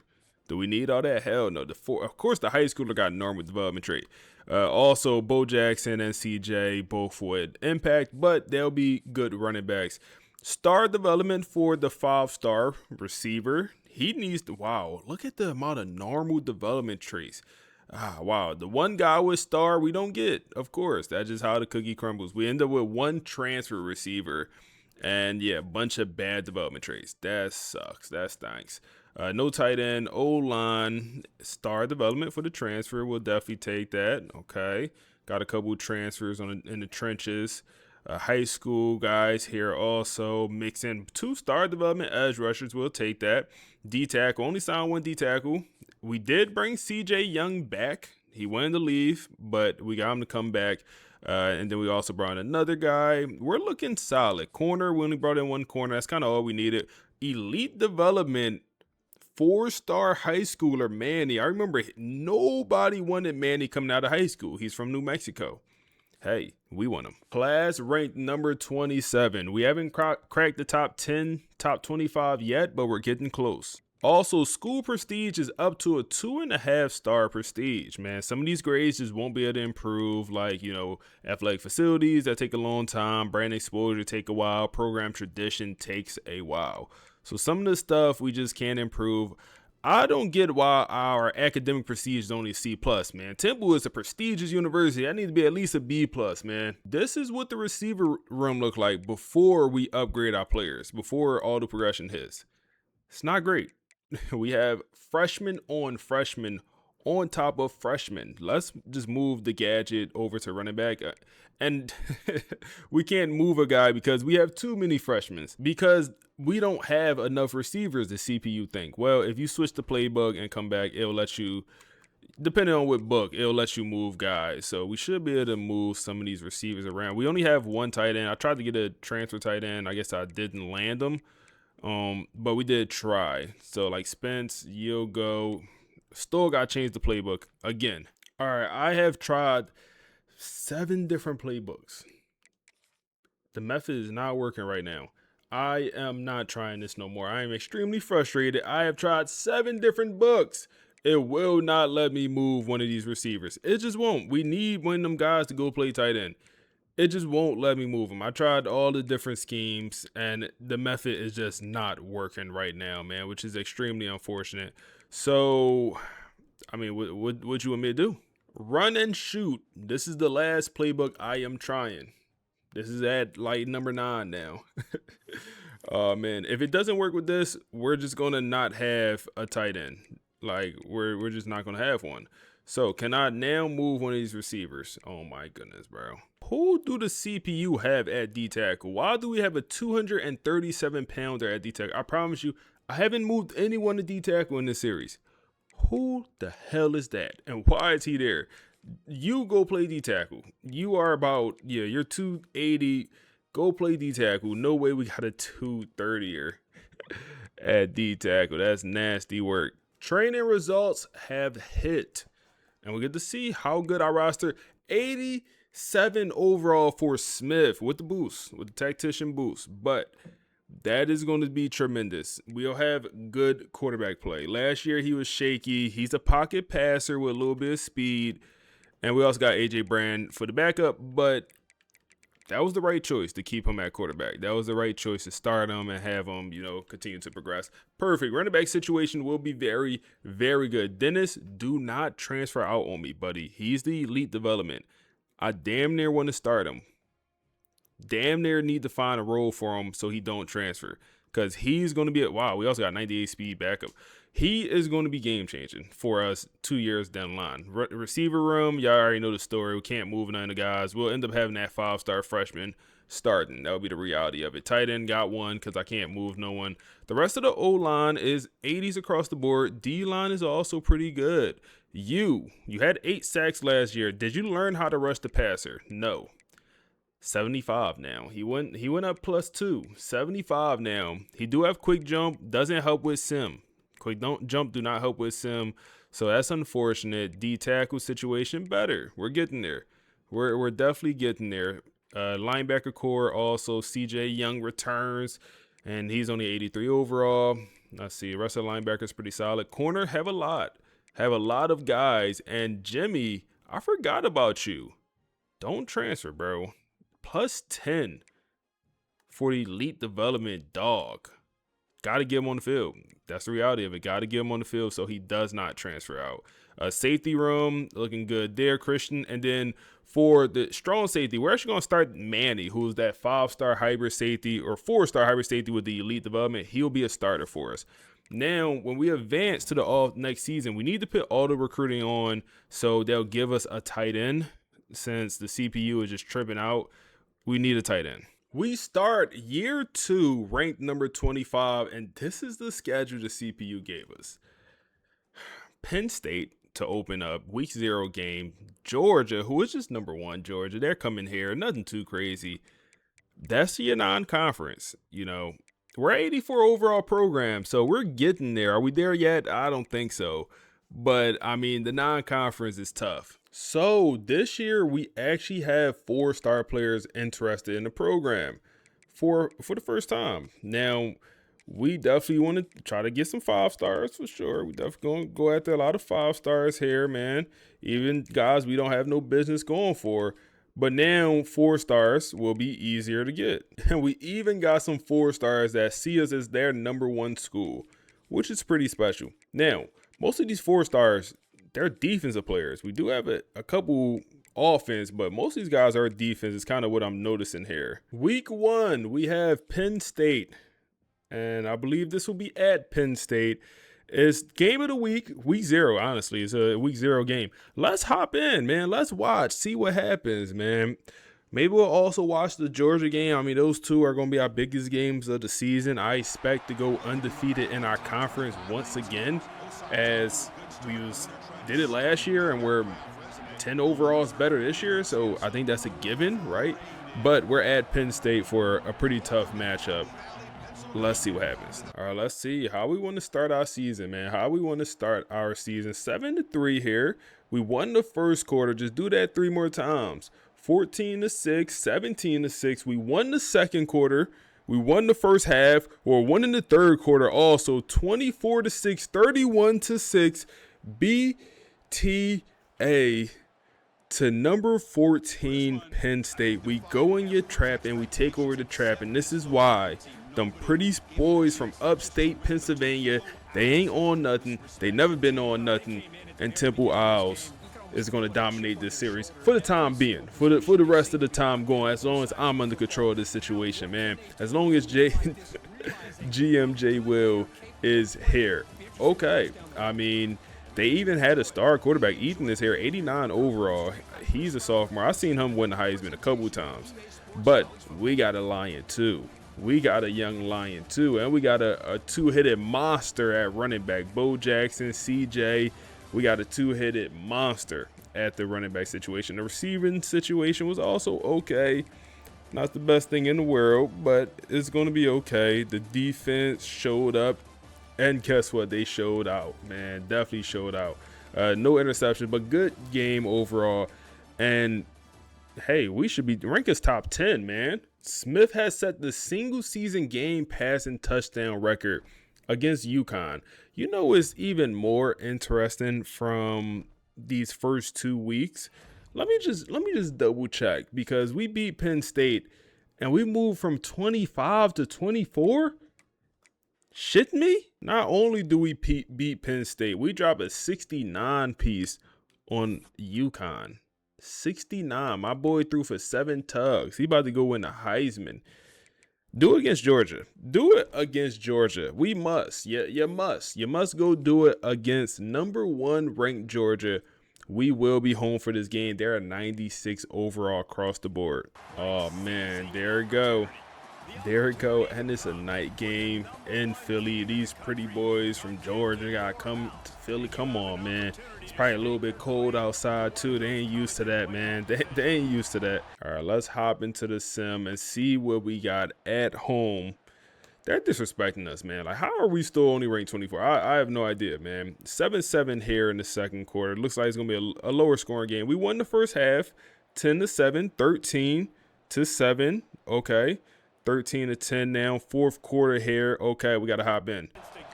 Do we need all that? Hell no. Of course, the high schooler got normal development trait. Also, Bo Jackson and CJ both would impact, but they'll be good running backs. Star development for the 5-star receiver. He needs to, look at the amount of normal development traits. Wow. The one guy with star we don't get, of course. That's just how the cookie crumbles. We end up with 1 transfer receiver and a bunch of bad development traits. That sucks. That stinks. No tight end, O-line, star development for the transfer. We'll definitely take that. Okay. Got a couple transfers in the trenches. High school guys here also mix in 2 star development edge rushers. We'll take that. D-tackle, only signed 1 D-tackle. We did bring CJ Young back. He wanted to leave, but we got him to come back. And then we also brought in another guy. We're looking solid. Corner, we only brought in 1 corner. That's kind of all we needed. Elite development, 4-star high schooler Manny. I remember nobody wanted Manny coming out of high school. He's from New Mexico. Hey, we want him. Class ranked number 27. We haven't cracked the top 10, top 25 yet, but we're getting close. Also, school prestige is up to a 2.5-star prestige, man. Some of these grades just won't be able to improve, like, athletic facilities that take a long time, brand exposure take a while, program tradition takes a while. So some of the stuff we just can't improve. I don't get why our academic prestige is only C+, man. Temple is a prestigious university. I need to be at least a B+, man. This is what the receiver room looked like before we upgrade our players, before all the progression hits. It's not great. We have freshmen on top of freshmen. Let's just move the gadget over to running back. And we can't move a guy because we have too many freshmen, because we don't have enough receivers, the CPU think. Well, if you switch the playbook and come back, it'll let you depending on what book, it'll let you move guys. So we should be able to move some of these receivers around. We only have one tight end. I tried to get a transfer tight end. I guess I didn't land them. But we did try. So like Spence, Yogo, still got to change the playbook again. All right, I have tried 7 different playbooks. The method is not working right now. I am not trying this no more. I am extremely frustrated. I have tried 7 different books. It will not let me move one of these receivers. It just won't. We need one of them guys to go play tight end. It just won't let me move them. I tried all the different schemes, and the method is just not working right now, man, which is extremely unfortunate. So, I mean, what you want me to do? Run and shoot. This is the last playbook I am trying. This is at like number 9 now. Oh, man. If it doesn't work with this, we're just going to not have a tight end. Like, we're just not going to have one. So, can I now move one of these receivers? Oh, my goodness, bro. Who do the CPU have at D-tackle? Why do we have a 237-pounder at D-tackle? I promise you, I haven't moved anyone to D-tackle in this series. Who the hell is that? And why is he there? You go play D-tackle. You are about, you're 280. Go play D-tackle. No way we got a 230er at D-tackle. That's nasty work. Training results have hit. And we get to see how good our roster. 87 overall for Smith with the boost, with the tactician boost. But that is going to be tremendous. We'll have good quarterback play. Last year, he was shaky. He's a pocket passer with a little bit of speed. And we also got A.J. Brand for the backup. But that was the right choice to keep him at quarterback. That was the right choice to start him and have him, continue to progress. Perfect. Running back situation will be very, very good. Dennis, do not transfer out on me, buddy. He's the elite development. I damn near want to start him. Damn near need to find a role for him so he don't transfer. Because he's going to be, we also got 98 speed backup. He is going to be game-changing for us 2 years down the line. Receiver room, y'all already know the story. We can't move none of the guys. We'll end up having that 5-star freshman starting. That would be the reality of it. Tight end got one because I can't move no one. The rest of the O-line is 80s across the board. D-line is also pretty good. You had 8 sacks last year. Did you learn how to rush the passer? No. 75 now. He went up +2. 75 now. He do have quick jump. Doesn't help with sim. Quick jump do not help with sim. So that's unfortunate. D-tackle situation better. We're getting there. We're definitely getting there. Linebacker core also. CJ Young returns. And he's only 83 overall. Let's see. The rest of the linebackers pretty solid. Corner have a lot. Have a lot of guys. And Jimmy, I forgot about you. Don't transfer, bro. +10 for the elite development dog. Got to get him on the field. That's the reality of it. Got to get him on the field so he does not transfer out. Safety room looking good there, Christian. And then for the strong safety, we're actually going to start Manny, who's that 5-star hybrid safety or 4-star hybrid safety with the elite development. He'll be a starter for us. Now, when we advance to the next season, we need to put all the recruiting on so they'll give us a tight end. Since the CPU is just tripping out, we need a tight end. We start year 2 ranked number 25, and this is the schedule the CPU gave us. Penn State to open up, week 0 game. Georgia, who is just number 1, Georgia, they're coming here, nothing too crazy. That's your non-conference, We're 84 overall program, so we're getting there. Are we there yet? I don't think so. But, the non-conference is tough. So this year we actually have 4-star players interested in the program for the first time. Now, we definitely want to try to get some 5-stars for sure. We definitely going to go after a lot of 5-stars here, man. Even guys we don't have no business going for. But now 4-stars will be easier to get. And we even got some 4-stars that see us as their number 1 school, which is pretty special. Now, most of these 4-stars, they're defensive players. We do have a couple offense, but most of these guys are defense is kind of what I'm noticing here. Week 1, we have Penn State, and I believe this will be at Penn State. It's game of the week 0, honestly. It's a week 0 game. Let's hop in, man. Let's watch, see what happens, man. Maybe we'll also watch the Georgia game. Those two are going to be our biggest games of the season. I expect to go undefeated in our conference once again, as did it last year, and we're 10 overalls better this year, so I think that's a given, right? But we're at Penn State for a pretty tough matchup. Let's see what happens. All right, let's see how we want to start our season, man. How we want to start our season. 7-3 here. We won the first quarter. Just do that 3 more times. 14-6, 17-6. We won the second quarter. We won the first half. Or won in the third quarter also. 24-6, 31-6. BTA to number 14 Penn State. We go in your trap and we take over the trap, and this is why them pretty boys from upstate Pennsylvania, they ain't on nothing. They never been on nothing, and Temple Owls is going to dominate this series for the time being, for the rest of the time going, as long as I'm under control of this situation, man. As long as GMJ Will is here. Okay, I mean, they even had a star quarterback. Ethan is here, 89 overall. He's a sophomore. I've seen him win the Heisman a couple times. But we got a Lion too. We got a young Lion too. And we got a two-headed monster at running back. Bo Jackson, CJ. We got a two-headed monster at the running back situation. The receiving situation was also okay. Not the best thing in the world, but it's going to be okay. The defense showed up. And guess what? They showed out, man. Definitely showed out. No interception, but good game overall. And, hey, we should be ranked as top 10, man. Smith has set the single-season game passing touchdown record against UConn. You know what's even more interesting from these first 2 weeks? Let me just double-check, because we beat Penn State, and we moved from 25 to 24? Shit me? Not only do we beat Penn State, we drop a 69 piece on UConn. 69. My boy threw for 7 tugs. He about to go win the Heisman. Do it against Georgia. Do it against Georgia. We must. Yeah, you must. You must go do it against number 1 ranked Georgia. We will be home for this game. They're a 96 overall across the board. Oh, man. There we go. There we go. And it's a night game in Philly. These pretty boys from Georgia gotta come to Philly. Come on, man. It's probably a little bit cold outside too. They ain't used to that, man. They ain't used to that. All right, let's hop into the sim and see what we got at home. They're disrespecting us, man. Like, how are we still only ranked 24? I have no idea, man. 7-7 here in the second quarter. Looks like it's gonna be a lower scoring game. We won the first half, 10-7, 13-7. Okay. 13-10 now, fourth quarter here. Okay, we got to hop in.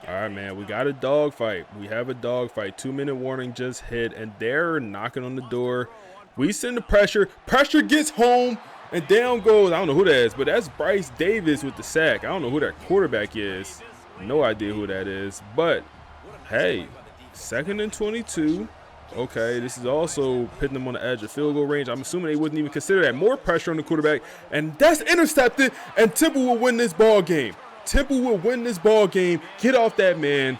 All right, man, we got a dogfight. We have a dogfight. 2-minute warning just hit, and they're knocking on the door. We send the pressure. Pressure gets home, and down goes, I don't know who that is, but that's Bryce Davis with the sack. I don't know who that quarterback is. No idea who that is. But, hey, 2nd and 22. Okay, this is also putting them on the edge of field goal range. I'm assuming they wouldn't even consider that. More pressure on the quarterback, and that's intercepted, and Temple will win this ball game. Temple will win this ball game. Get off that man,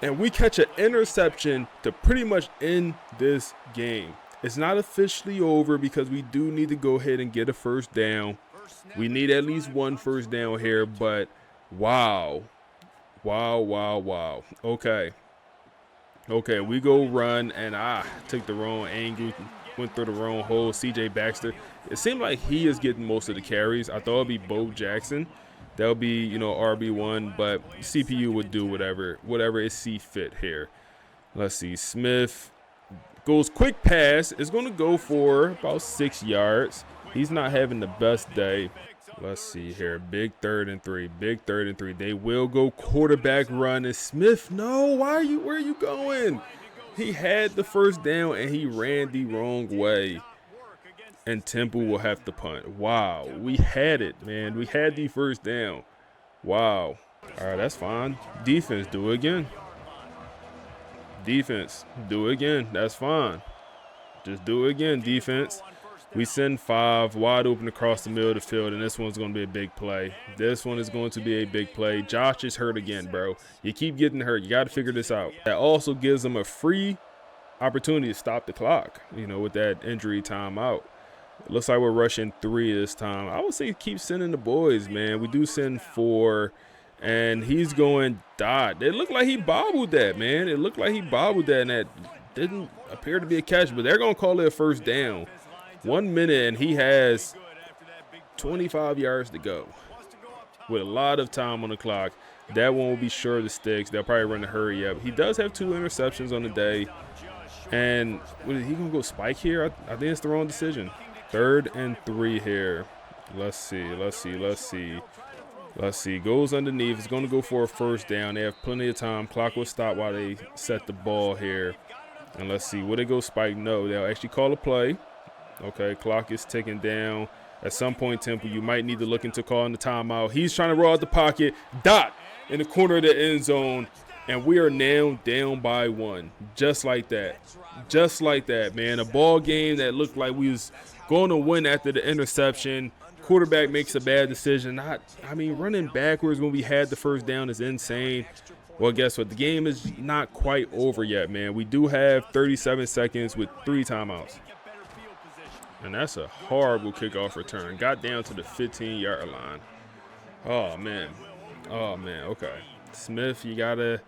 and we catch an interception to pretty much end this game. It's not officially over because we do need to go ahead and get a first down. We need at least 1 first down here, but wow. Wow. Okay, we go run, and took the wrong angle, went through the wrong hole. CJ Baxter. It seemed like he is getting most of the carries. I thought it would be Bo Jackson. That would be, RB1, but CPU would do whatever it see fit here. Let's see. Smith goes quick pass. It's going to go for about 6 yards. He's not having the best day. Let's see here. Big 3rd and 3. They will go quarterback run. And Smith, no, where are you going? He had the first down and he ran the wrong way. And Temple will have to punt. Wow. We had it, man. We had the first down. Wow. All right, that's fine. Defense, do it again. Defense, do it again. That's fine. Just do it again, defense. We send 5 wide open across the middle of the field, and this one's going to be a big play. This one is going to be a big play. Josh is hurt again, bro. You keep getting hurt. You got to figure this out. That also gives them a free opportunity to stop the clock, with that injury timeout. It looks like we're rushing 3 this time. I would say keep sending the boys, man. We do send 4, And he's going dot. It looked like he bobbled that, man. It looked like he bobbled that, and that didn't appear to be a catch, but they're going to call it a first down. 1 minute, and he has 25 yards to go with a lot of time on the clock. That one will be sure of the sticks. They'll probably run the hurry up. He does have 2 interceptions on the day. And what, is he going to go spike here? I think it's the wrong decision. 3rd and 3 here. Let's see. Goes underneath. It's going to go for a first down. They have plenty of time. Clock will stop while they set the ball here. And let's see. Will they go spike? No. They'll actually call a play. Okay, clock is ticking down. At some point, Temple, you might need to look into calling the timeout. He's trying to roll out the pocket. Dot in the corner of the end zone. And we are now down by 1. Just like that. Just like that, man. A ball game that looked like we was going to win after the interception. Quarterback makes a bad decision. I mean, running backwards when we had the first down is insane. Well, guess what? The game is not quite over yet, man. We do have 37 seconds with 3 timeouts. And that's a horrible kickoff return. Got down to the 15-yard line. Oh, man. Okay. Smith, you gotta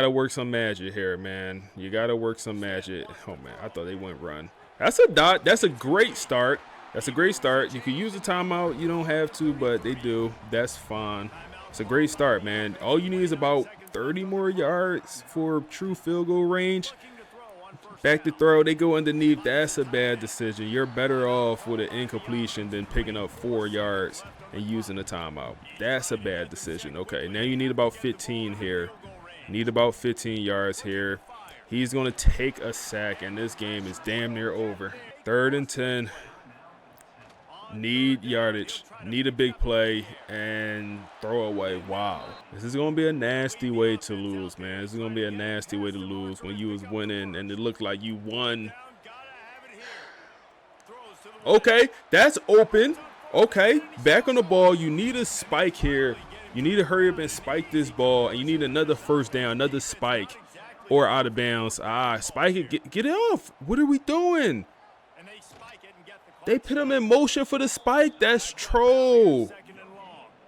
work some magic here, man. You gotta work some magic. Oh, man, I thought they went run. That's a dot. That's a great start. You could use a timeout. You don't have to, but they do. That's fine. It's a great start, man. All you need is about 30 more yards for true field goal range. Back to throw, they go underneath. That's a bad decision. You're better off with an incompletion than picking up 4 yards and using a timeout. That's a bad decision. Okay, now you need about 15 here. Need about 15 yards here. He's going to take a sack, and this game is damn near over. 3rd and 10. Need yardage. Need a big play and throw away. Wow. This is going to be a nasty way to lose, man. This is going to be a nasty way to lose when you was winning and it looked like you won. Okay, that's open. Okay, back on the ball. You need a spike here. You need to hurry up and spike this ball, and you need another first down, another spike, or out of bounds. Spike it. Get it off. What are we doing? They put him in motion for the spike. That's troll.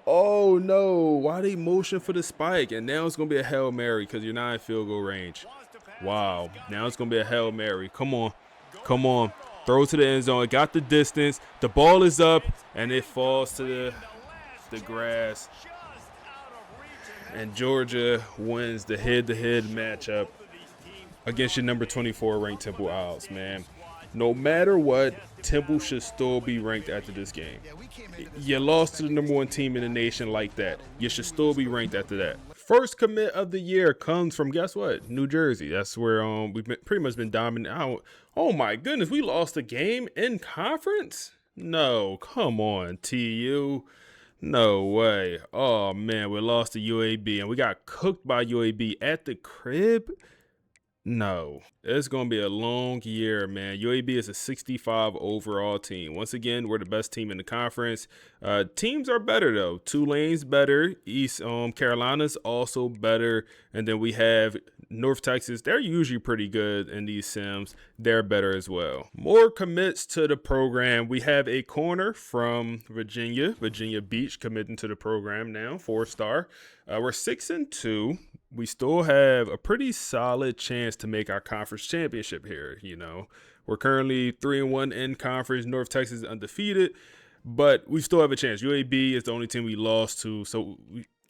Oh, no. Why they motion for the spike? And now it's going to be a Hail Mary because you're not in field goal range. Wow. Now it's going to be a Hail Mary. Come on. Throw to the end zone. It got the distance. The ball is up, and it falls to the grass. And Georgia wins the head-to-head matchup against your number 24 ranked Temple Owls, man. No matter what, Temple should still be ranked after this game. You lost to the number 1 team in the nation like that. You should still be ranked after that. First commit of the year comes from, guess what? New Jersey. That's where we've pretty much been dominant. Oh, my goodness. We lost a game in conference? No, come on, TU. No way. Oh, man, we lost to UAB, and we got cooked by UAB at the crib? No, it's going to be a long year, man. UAB is a 65 overall team. Once again, we're the best team in the conference. Teams are better, though. Tulane's better. East Carolina's also better. And then we have North Texas. They're usually pretty good in these sims. They're better as well. More commits to the program. We have a corner from Virginia Beach committing to the program now, 4-star. We're 6-2. We still have a pretty solid chance to make our conference championship here. You know, we're currently 3-1 in conference. North Texas is undefeated, but we still have a chance. UAB is the only team we lost to, so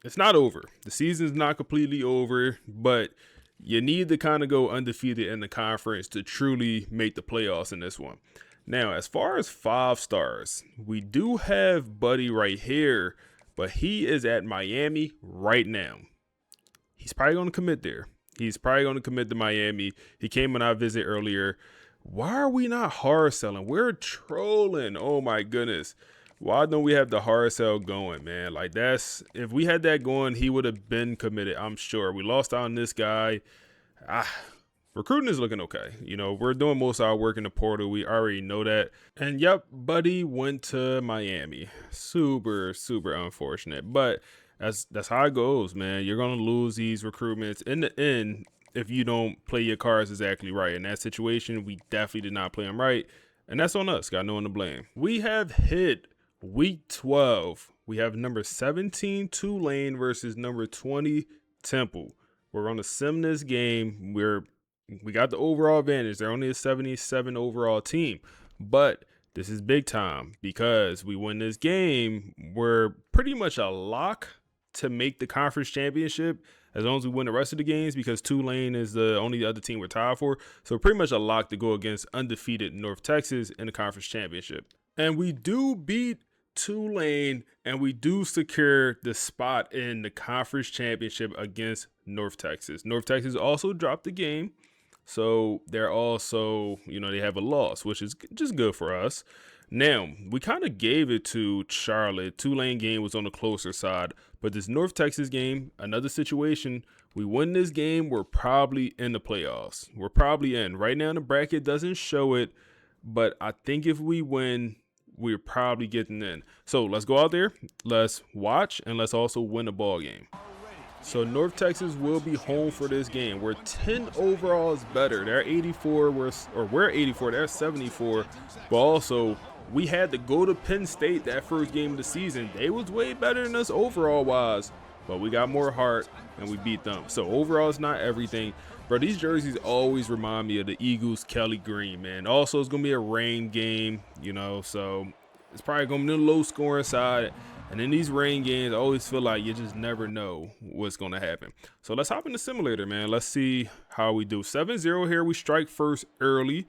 it's not over. The season's not completely over, but you need to kind of go undefeated in the conference to truly make the playoffs in this one. Now, as far as 5 stars, we do have Buddy right here, but he is at Miami right now. He's probably going to commit there. He's probably going to commit to Miami. He came on our visit earlier. Why are we not hard selling? We're trolling. Oh, my goodness. Why don't we have the hard sell going, man? Like, if we had that going, he would have been committed, I'm sure. We lost out on this guy. Recruiting is looking okay. You know, we're doing most of our work in the portal. We already know that. And, yep, Buddy went to Miami. Super, super unfortunate. But that's how it goes, man. You're going to lose these recruitments in the end if you don't play your cards exactly right. In that situation, we definitely did not play them right. And that's on us. Got no one to blame. We have hit Week 12, we have number 17 Tulane versus number 20 Temple. We're going to sim this game. We got the overall advantage. They're only a 77 overall team, but this is big time because we win this game. We're pretty much a lock to make the conference championship as long as we win the rest of the games, because Tulane is the only other team we're tied for. So pretty much a lock to go against undefeated North Texas in the conference championship. And we do beat Tulane, and we do secure the spot in the conference championship against North Texas. North Texas also dropped the game, so they're also, they have a loss, which is just good for us. Now, we kind of gave it to Charlotte. Tulane game was on the closer side, but this North Texas game, another situation. We win this game, we're probably in the playoffs. We're probably in. Right now, the bracket doesn't show it, but I think if we win, we're probably getting in. So let's go out there, let's watch, and let's also win a ball game. So North Texas will be home for this game. We're 10 overalls better. They're 84, we're 84, they're 74. But also, we had to go to Penn State that first game of the season. They was way better than us overall wise, but we got more heart and we beat them. So overall, it's not everything. Bro, these jerseys always remind me of the Eagles Kelly Green, man. Also, it's going to be a rain game, so it's probably going to be a low scoring side. And in these rain games, I always feel like you just never know what's going to happen. So let's hop in the simulator, man. Let's see how we do. 7-0 here. We strike first early.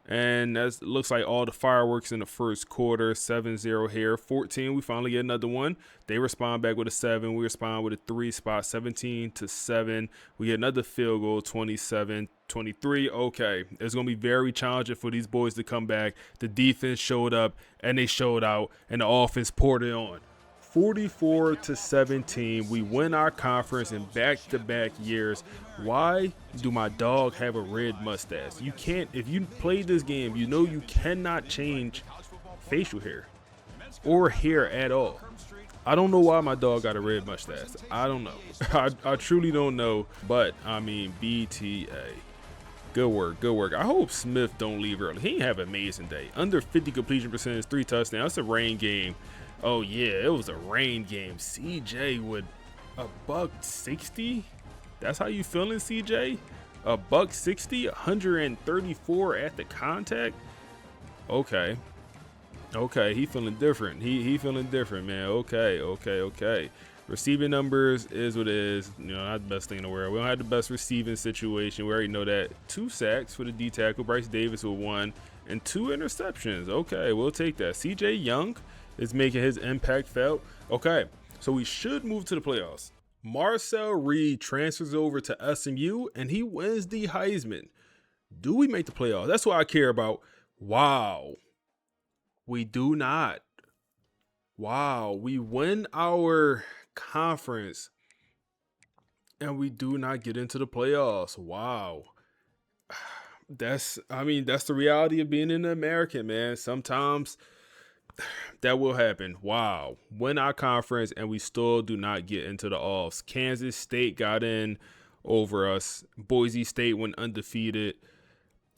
And that looks like all the fireworks in the first quarter. 7-0 here. 14, we finally get another one. They respond back with a 7. We respond with a 3 spot. 17-7. We get another field goal. 27-23. Okay, it's going to be very challenging for these boys to come back. The defense showed up, and they showed out, and the offense poured it on. 44-17. We win our conference in back-to-back years. Why do my dog have a red mustache? You can't, if you play this game, you cannot change facial hair or hair at all. I don't know why my dog got a red mustache. I don't know. I truly don't know. But I mean, BTA. Good work. I hope Smith don't leave early. He ain't have an amazing day. Under 50 completion percentage, 3 touchdowns. It's a rain game. Oh yeah, it was a rain game. CJ with a $160. That's how you feeling, CJ? A $160, 134 at the contact. Okay, he feeling different. He feeling different, man. Okay. Receiving numbers is what it is. Not the best thing in the world. We don't have the best receiving situation. We already know that. 2 sacks for the D tackle. Bryce Davis with 1 and 2 interceptions. Okay, we'll take that. CJ Young is making his impact felt. Okay, so we should move to the playoffs. Marcel Reed transfers over to SMU and he wins the Heisman. Do we make the playoffs? That's what I care about. Wow. We do not. Wow, we win our conference and we do not get into the playoffs. Wow. That's the reality of being an American, man. Sometimes that will happen. Wow. Win our conference and we still do not get into the offs. Kansas State got in over us. Boise State went undefeated.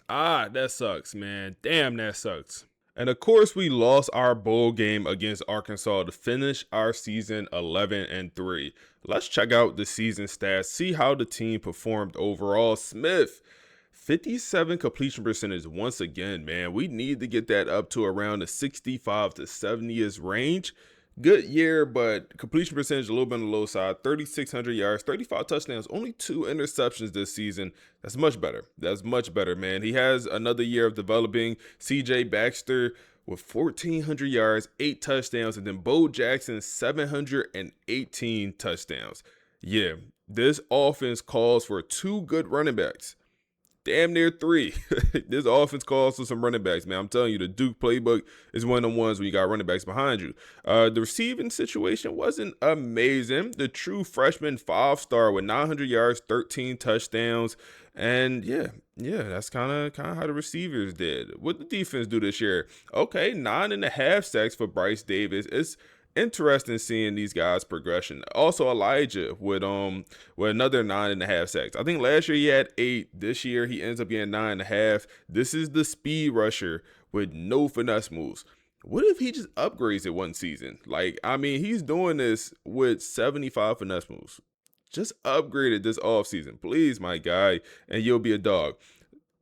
That sucks, man. Damn, that sucks. And of course, we lost our bowl game against Arkansas to finish our season 11-3. Let's check out the season stats, see how the team performed overall. Smith, 57 completion percentage once again, man. We need to get that up to around the 65 to 70ish range. Good year, but completion percentage a little bit on the low side. 3,600 yards, 35 touchdowns, only 2 interceptions this season. That's much better. That's much better, man. He has another year of developing. CJ Baxter with 1,400 yards, 8 touchdowns, and then Bo Jackson, 718 touchdowns. Yeah, this offense calls for 2 good running backs. Damn near 3. This offense calls for some running backs, man. I'm telling you, the Duke playbook is one of the ones when you got running backs behind you. The receiving situation wasn't amazing. The true freshman 5-star with 900 yards, 13 touchdowns. And yeah, that's kind of how the receivers did. What the defense do this year? Okay, 9.5 sacks for Bryce Davis. It's interesting seeing these guys' progression. Also, Elijah with another 9.5 sacks. I think last year he had 8. This year he ends up getting 9.5. This is the speed rusher with no finesse moves. What if he just upgrades it one season? Like, I mean, he's doing this with 75 finesse moves. Just upgrade it this offseason, please, my guy, and you'll be a dog.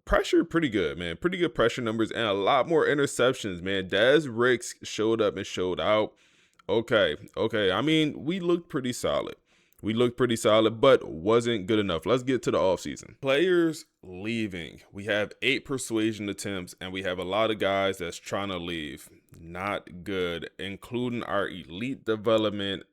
Pressure, pretty good, man. Pretty good pressure numbers and a lot more interceptions, man. Des Ricks showed up and showed out. Okay. I mean, we looked pretty solid. But wasn't good enough. Let's get to the offseason. Players leaving. We have 8 persuasion attempts, and we have a lot of guys that's trying to leave. Not good, including our elite development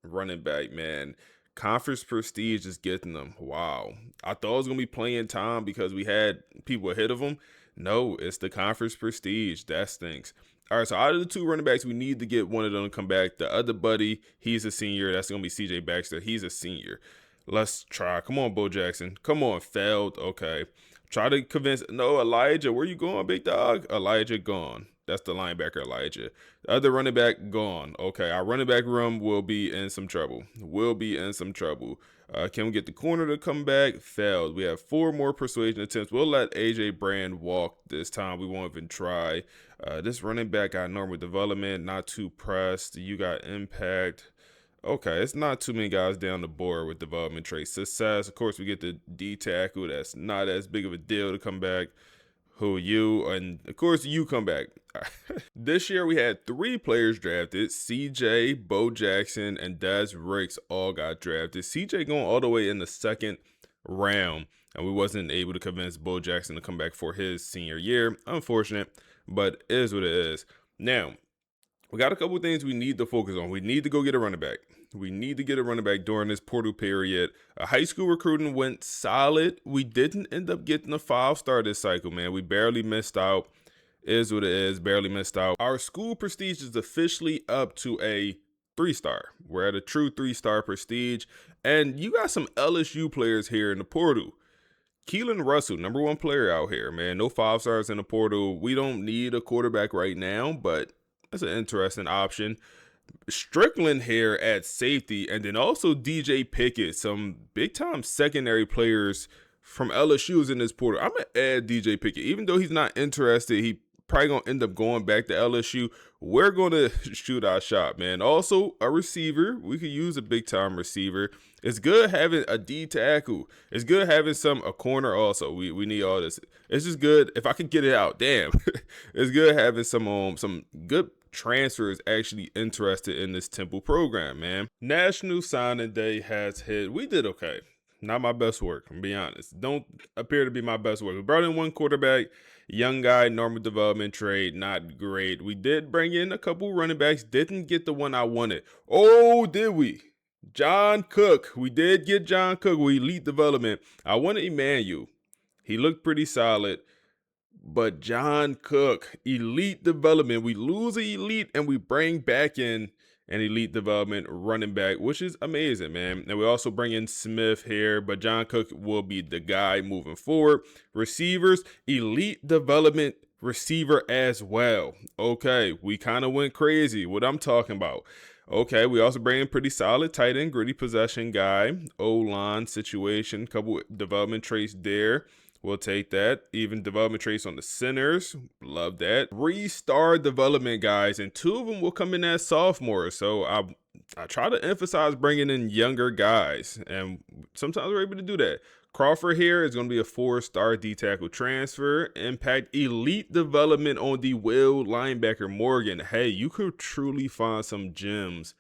running back, man. Conference prestige is getting them. Wow. I thought it was going to be playing time because we had people ahead of them. No, it's the conference prestige. That stinks. All right, so out of the 2 running backs, we need to get one of them to come back. The other buddy, he's a senior. That's going to be CJ Baxter. He's a senior. Let's try. Come on, Bo Jackson. Come on, failed. Okay. Try to convince. No, Elijah, where you going, big dog? Elijah gone. That's the linebacker, Elijah. The other running back gone. Okay, our running back room will be in some trouble. Can we get the corner to come back? Failed. We have 4 more persuasion attempts. We'll let AJ Brand walk this time. We won't even try. This running back got normal development, not too pressed. You got impact. Okay, it's not too many guys down the board with development traits. Success, of course, we get the D tackle. That's not as big of a deal to come back. Who you? And of course, you come back. This year, we had 3 players drafted. CJ, Bo Jackson, and Des Ricks all got drafted. CJ going all the way in the 2nd round, and we wasn't able to convince Bo Jackson to come back for his senior year. Unfortunate, but it is what it is. Now, we got a couple of things we need to focus on. We need to go get a running back. During this portal period. High school recruiting went solid. We didn't end up getting a 5-star this cycle, man. We barely missed out. Is what it is. Barely missed out. Our school prestige is officially up to a 3-star. We're at a true 3-star prestige. And you got some LSU players here in the portal. Keelan Russell, number 1 player out here, man. No 5-stars in the portal. We don't need a quarterback right now, but that's an interesting option. Strickland here at safety, and then also DJ Pickett, some big-time secondary players from LSU is in this portal. I'm going to add DJ Pickett. Even though he's not interested, he probably going to end up going back to LSU. We're going to shoot our shot, man. Also, a receiver. We could use a big-time receiver. It's good having a D tackle. It's good having a corner also. We need all this. It's just good if I can get it out. Damn. It's good having some good transfers actually interested in this Temple program, man. National Signing Day has hit. We did okay. Not my best work, I'm be honest. Don't appear to be my best work. We brought in 1 quarterback, young guy, normal development trade, not great. We did bring in a couple running backs, didn't get the one I wanted. Oh, did we? John Cook. We did get John Cook with elite development. I wanted Emmanuel. He looked pretty solid. But John Cook, elite development. We lose an elite and we bring back in an elite development running back, which is amazing, man. And we also bring in Smith here, but John Cook will be the guy moving forward. Receivers, elite development receiver as well. Okay, we kind of went crazy. What I'm talking about. Okay, we also bring in pretty solid tight end, gritty possession guy. O-line situation, couple development traits there. We'll take that. Even development traits on the centers. Love that. 3-star development guys, and 2 of them will come in as sophomores. So I try to emphasize bringing in younger guys, and sometimes we're able to do that. Crawford here is going to be a 4-star D-tackle transfer. Impact elite development on the will linebacker Morgan. Hey, you could truly find some gems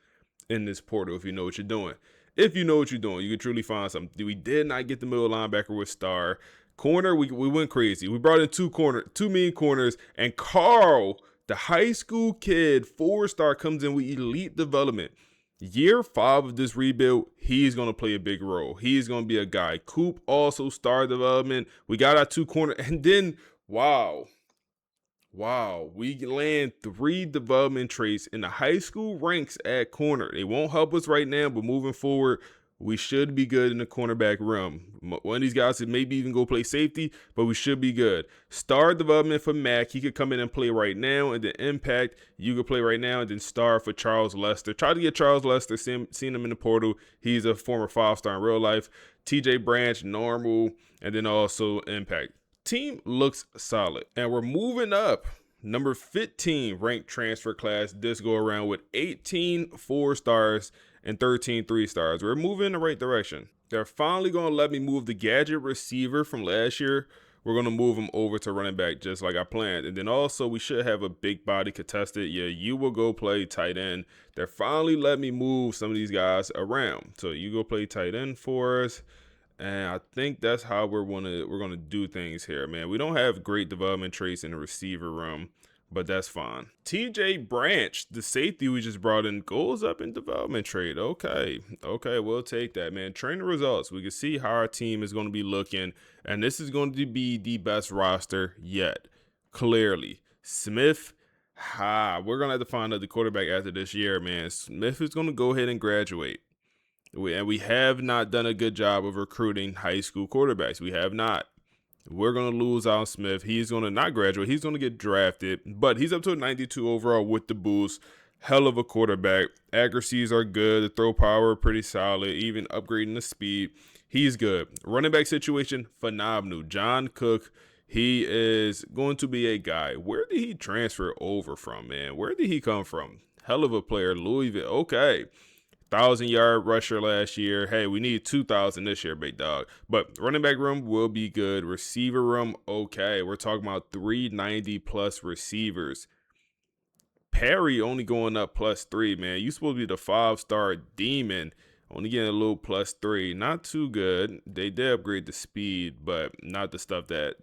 in this portal if you know what you're doing. You could truly find something. We did not get the middle linebacker with Star. Corner, we went crazy. We brought in 2 main corners, and Carl, the high school kid, 4-star, comes in with elite development. Year 5 of this rebuild, he's going to play a big role. He's going to be a guy. Coop, also star development. We got our 2 corner, and then, wow, we land 3 development traits in the high school ranks at corner. They won't help us right now, but moving forward, we should be good in the cornerback room. One of these guys could maybe even go play safety, but we should be good. Star development for Mac. He could come in and play right now. And then Impact, you could play right now. And then Star for Charles Lester. Try to get Charles Lester, seen him in the portal. He's a former 5-star in real life. TJ Branch, normal. And then also Impact. Team looks solid. And we're moving up. Number 15 ranked transfer class this go around with 18 4-stars and 13 3-stars. We're moving in the right direction. They're finally going to let me move the gadget receiver from last year. We're going to move him over to running back just like I planned. And then also we should have a big body contested. Yeah, you will go play tight end. They're finally letting me move some of these guys around. So you go play tight end for us. And I think that's how we're gonna do things here, man. We don't have great development traits in the receiver room, but that's fine. TJ Branch, the safety we just brought in, goes up in development trait. Okay, we'll take that, man. Trainer results. We can see how our team is going to be looking, and this is going to be the best roster yet. Clearly, Smith. We're gonna have to find another quarterback after this year, man. Smith is going to go ahead and graduate. We have not done a good job of recruiting high school quarterbacks. We have not. We're going to lose out on Smith. He's going to not graduate. He's going to get drafted, but he's up to a 92 overall with the boost. Hell of a quarterback. Accuracies are good. The throw power, pretty solid. Even upgrading the speed. He's good. Running back situation, phenomenal. John Cook, he is going to be a guy. Where did he transfer over from, man? Where did he come from? Hell of a player. Louisville. Okay. 1,000-yard rusher last year. Hey, we need 2,000 this year, big dog. But running back room will be good. Receiver room, okay. We're talking about 390-plus receivers. Perry only going up +3, man. You supposed to be the 5-star demon. Only getting a little +3. Not too good. They did upgrade the speed, but not the stuff that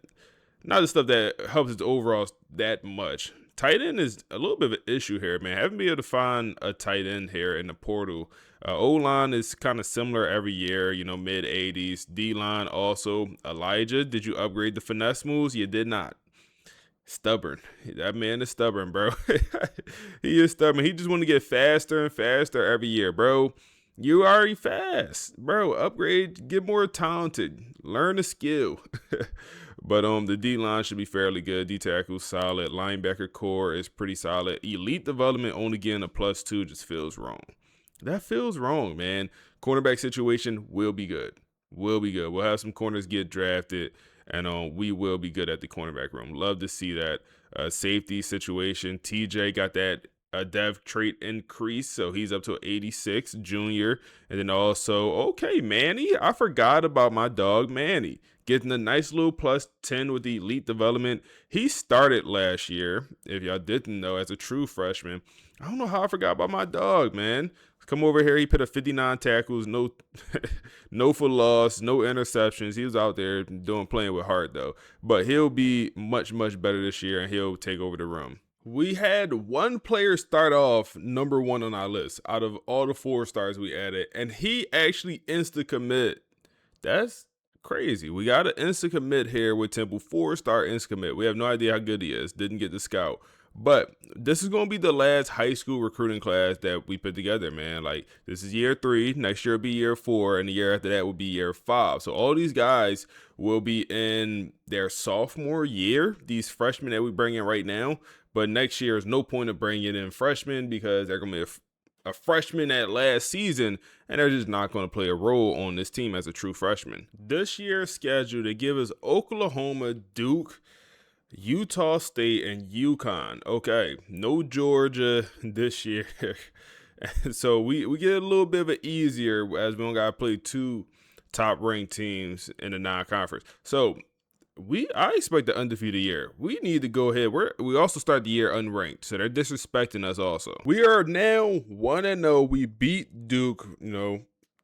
helps its overall that much. Tight end is a little bit of an issue here, man. Haven't been able to find a tight end here in the portal. O-line is kind of similar every year, mid-80s. D-line also. Elijah, did you upgrade the finesse moves? You did not. Stubborn. That man is stubborn, bro. He is stubborn. He just want to get faster and faster every year, bro. You already fast, bro. Upgrade, get more talented, learn a skill. But the D-line should be fairly good. D-tackle solid. Linebacker core is pretty solid. Elite development only getting a +2 just feels wrong. That feels wrong, man. Cornerback situation will be good. We'll have some corners get drafted, and we will be good at the cornerback room. Love to see that. Safety situation. TJ got that dev trait increase, so he's up to 86 junior. And then also, okay, Manny. I forgot about my dog Manny. Getting a nice little +10 with the elite development. He started last year, if y'all didn't know, as a true freshman. I don't know how I forgot about my dog, man. Come over here. He put up 59 tackles, no for loss, no interceptions. He was out there playing with heart, though. But he'll be much, much better this year, and he'll take over the room. We had one player start off number 1 on our list out of all the 4-stars we added, and he actually insta-commit. That's crazy. We got an insta commit here with Temple, 4-star insta commit. We have no idea how good he is. Didn't get the scout. But this is going to be the last high school recruiting class that we put together, man. Like, this is year 3. Next year will be year 4. And the year after that will be year 5. So all these guys will be in their sophomore year, these freshmen that we bring in right now. But next year is no point of bringing in freshmen because they're going to be a freshman at last season, and they're just not going to play a role on this team as a true freshman. This year's schedule, they give us Oklahoma, Duke, Utah State, and UConn. Okay, no Georgia this year. So we get a little bit of it easier as we don't got to play 2 top-ranked teams in the non-conference. So I expect an undefeated year. We need to go ahead. We also start the year unranked, so they're disrespecting us also. We are now 1-0. We beat Duke,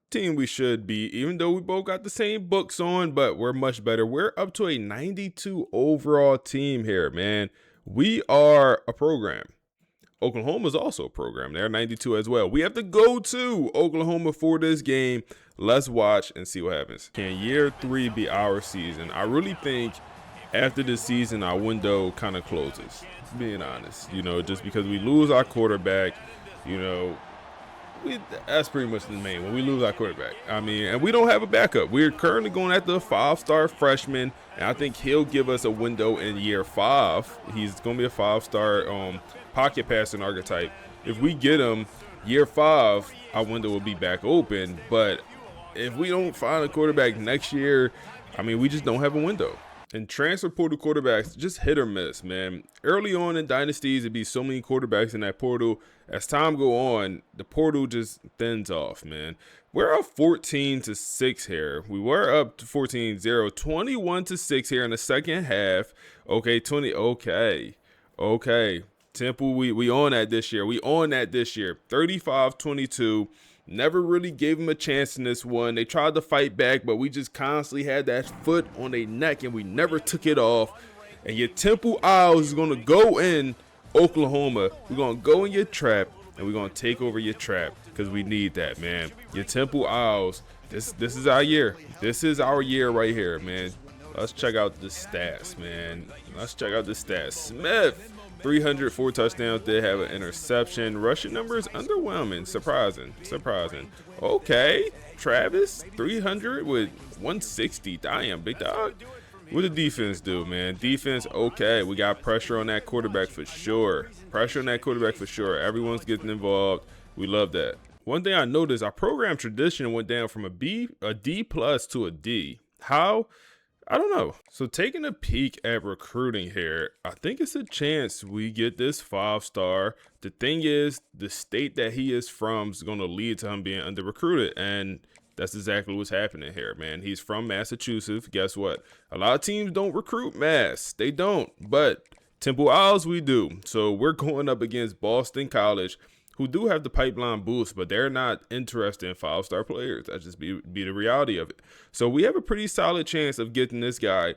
team we should beat, even though we both got the same books on, but we're much better. We're up to a 92 overall team here, man. We are a program. Oklahoma is also a program. They're 92 as well. We have to go to Oklahoma for this game. Let's watch and see what happens. Can year 3 be our season? I really think after this season, our window kind of closes, being honest. Just because we lose our quarterback, that's pretty much the main when we lose our quarterback. And we don't have a backup. We're currently going after a 5-star freshman, and I think he'll give us a window in year 5. He's going to be a 5-star pocket passing archetype. If we get him year 5, our window will be back open. But if we don't find a quarterback next year, we just don't have a window. And transfer portal quarterbacks, just hit or miss, man. Early on in dynasties, it'd be so many quarterbacks in that portal. As time go on, the portal just thins off, man. We're up 14-6 here. We were up to 14-0, 21-6 here in the second half. Okay, okay. Temple, we on that this year. 35-22. Never really gave them a chance in this one. They tried to fight back, but we just constantly had that foot on their neck, and we never took it off. And your Temple Owls is going to go in Oklahoma. We're going to go in your trap, and we're going to take over your trap because we need that, man. Your Temple Owls, this is our year. This is our year right here, man. Let's check out the stats, man. Smith. 304 touchdowns, did have an interception. Rushing numbers underwhelming, surprising. Okay, Travis, 300 with 160. Damn, big dog. What did defense do, man? Defense, okay. We got pressure on that quarterback for sure. Everyone's getting involved. We love that. One thing I noticed, our program tradition went down from a D plus to a D. How? I don't know. So taking a peek at recruiting here, I think it's a chance we get this 5-star. The thing is, the state that he is from is going to lead to him being under recruited. And that's exactly what's happening here, man. He's from Massachusetts. Guess what? A lot of teams don't recruit Mass. They don't. But Temple Owls, we do. So we're going up against Boston College, who do have the pipeline boost, but they're not interested in 5-star players. That's just be the reality of it. So we have a pretty solid chance of getting this guy.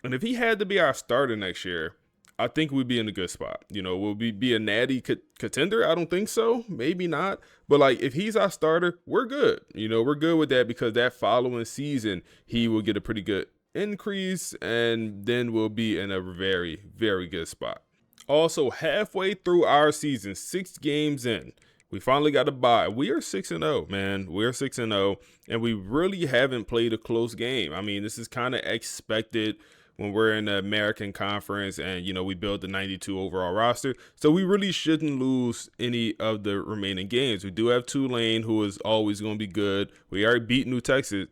And if he had to be our starter next year, I think we'd be in a good spot. You know, will we be a natty contender? I don't think so. Maybe not. But, like, if he's our starter, we're good. You know, we're good with that because that following season, he will get a pretty good increase, and then we'll be in a very, very good spot. Also, halfway through our season, 6 games in, we finally got a bye. We are 6-0, man. We're 6-0, and we really haven't played a close game. I mean, this is kind of expected when we're in the American Conference and, you know, we build the 92 overall roster. So we really shouldn't lose any of the remaining games. We do have Tulane, who is always going to be good. We already beat North Texas.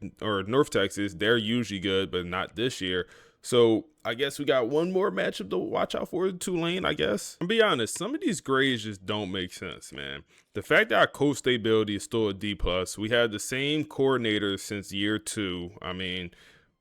They're usually good, but not this year. So I guess we got one more matchup to watch out for, Tulane, I guess. To be honest, some of these grades just don't make sense, man. The fact that our coach stability is still a D+, we had the same coordinator since year 2. I mean,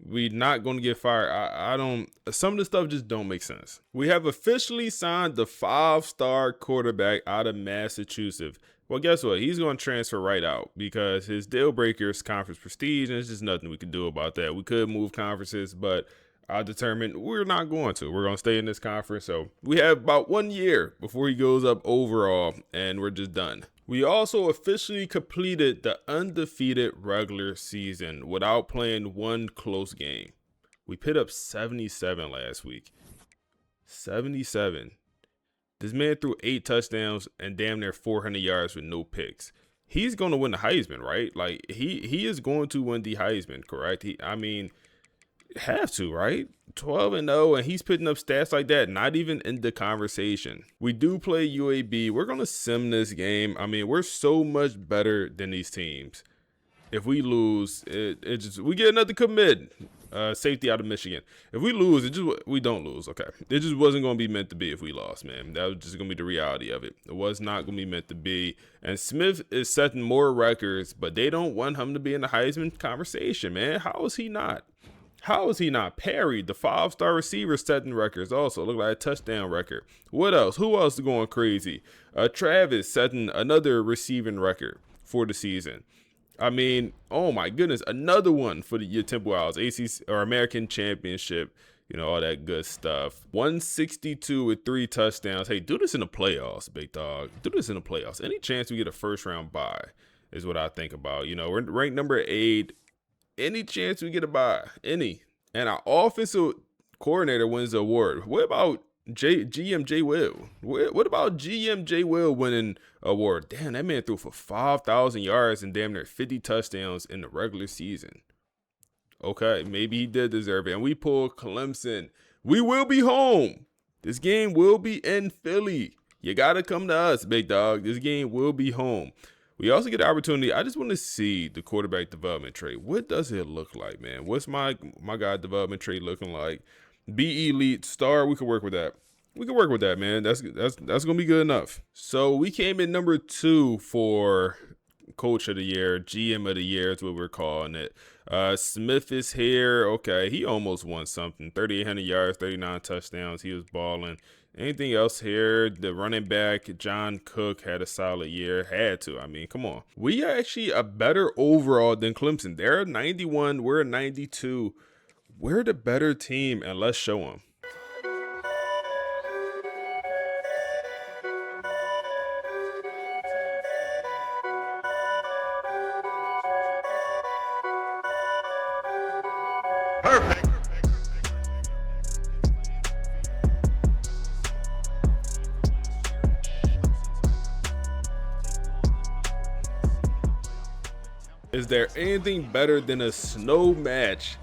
we're not going to get fired. Some of the stuff just don't make sense. We have officially signed the 5-star quarterback out of Massachusetts. Well, guess what? He's going to transfer right out because his deal breaker is conference prestige, and there's just nothing we can do about that. We could move conferences, but I determined we're not going to. We're going to stay in this conference. So we have about 1 year before he goes up overall, and we're just done. We also officially completed the undefeated regular season without playing one close game. We put up 77 last week. 77. This man threw 8 touchdowns and damn near 400 yards with no picks. He's going to win the Heisman, right? Like, he is going to win the Heisman, correct? Have to, right? 12-0, and he's putting up stats like that, not even in the conversation. We do play UAB. We're going to sim this game. I mean, we're so much better than these teams. If we lose, we get another commit. Safety out of Michigan. If we lose, we don't lose. Okay. It just wasn't going to be meant to be if we lost, man. That was just going to be the reality of it. It was not going to be meant to be. And Smith is setting more records, but they don't want him to be in the Heisman conversation, man. How is he not? Perry, the 5-star receiver, setting records also. Look like a touchdown record. What else? Who else is going crazy? Travis setting another receiving record for the season. I mean, oh my goodness, another one for your Temple Owls, ACC or American Championship, you know, all that good stuff. 162 with 3 touchdowns. Hey, do this in the playoffs, big dog. Do this in the playoffs. Any chance we get a first-round bye is what I think about. You know, we're ranked number 8. Any chance we get a bye? Any. And our offensive coordinator wins the award. What about GM J. Will? What about GM J. Will winning award? Damn, that man threw for 5,000 yards and damn near 50 touchdowns in the regular season. Okay, maybe he did deserve it. And we pull Clemson. We will be home. This game will be in Philly. You got to come to us, big dog. This game will be home. We also get the opportunity. I just want to see the quarterback development tree. What does it look like, man? What's my guy development tree looking like? Be elite star. We can work with that. We can work with that, man. That's gonna be good enough. So we came in number 2 for Coach of the Year, GM of the Year is what we're calling it. Smith is here. Okay, he almost won something. 3,800 yards, 39 touchdowns. He was balling. Anything else here? The running back, John Cook, had a solid year. Had to. I mean, come on. We are actually a better overall than Clemson. They're 91. We're 92. We're the better team, and let's show them. Perfect. Is there anything better than a snow match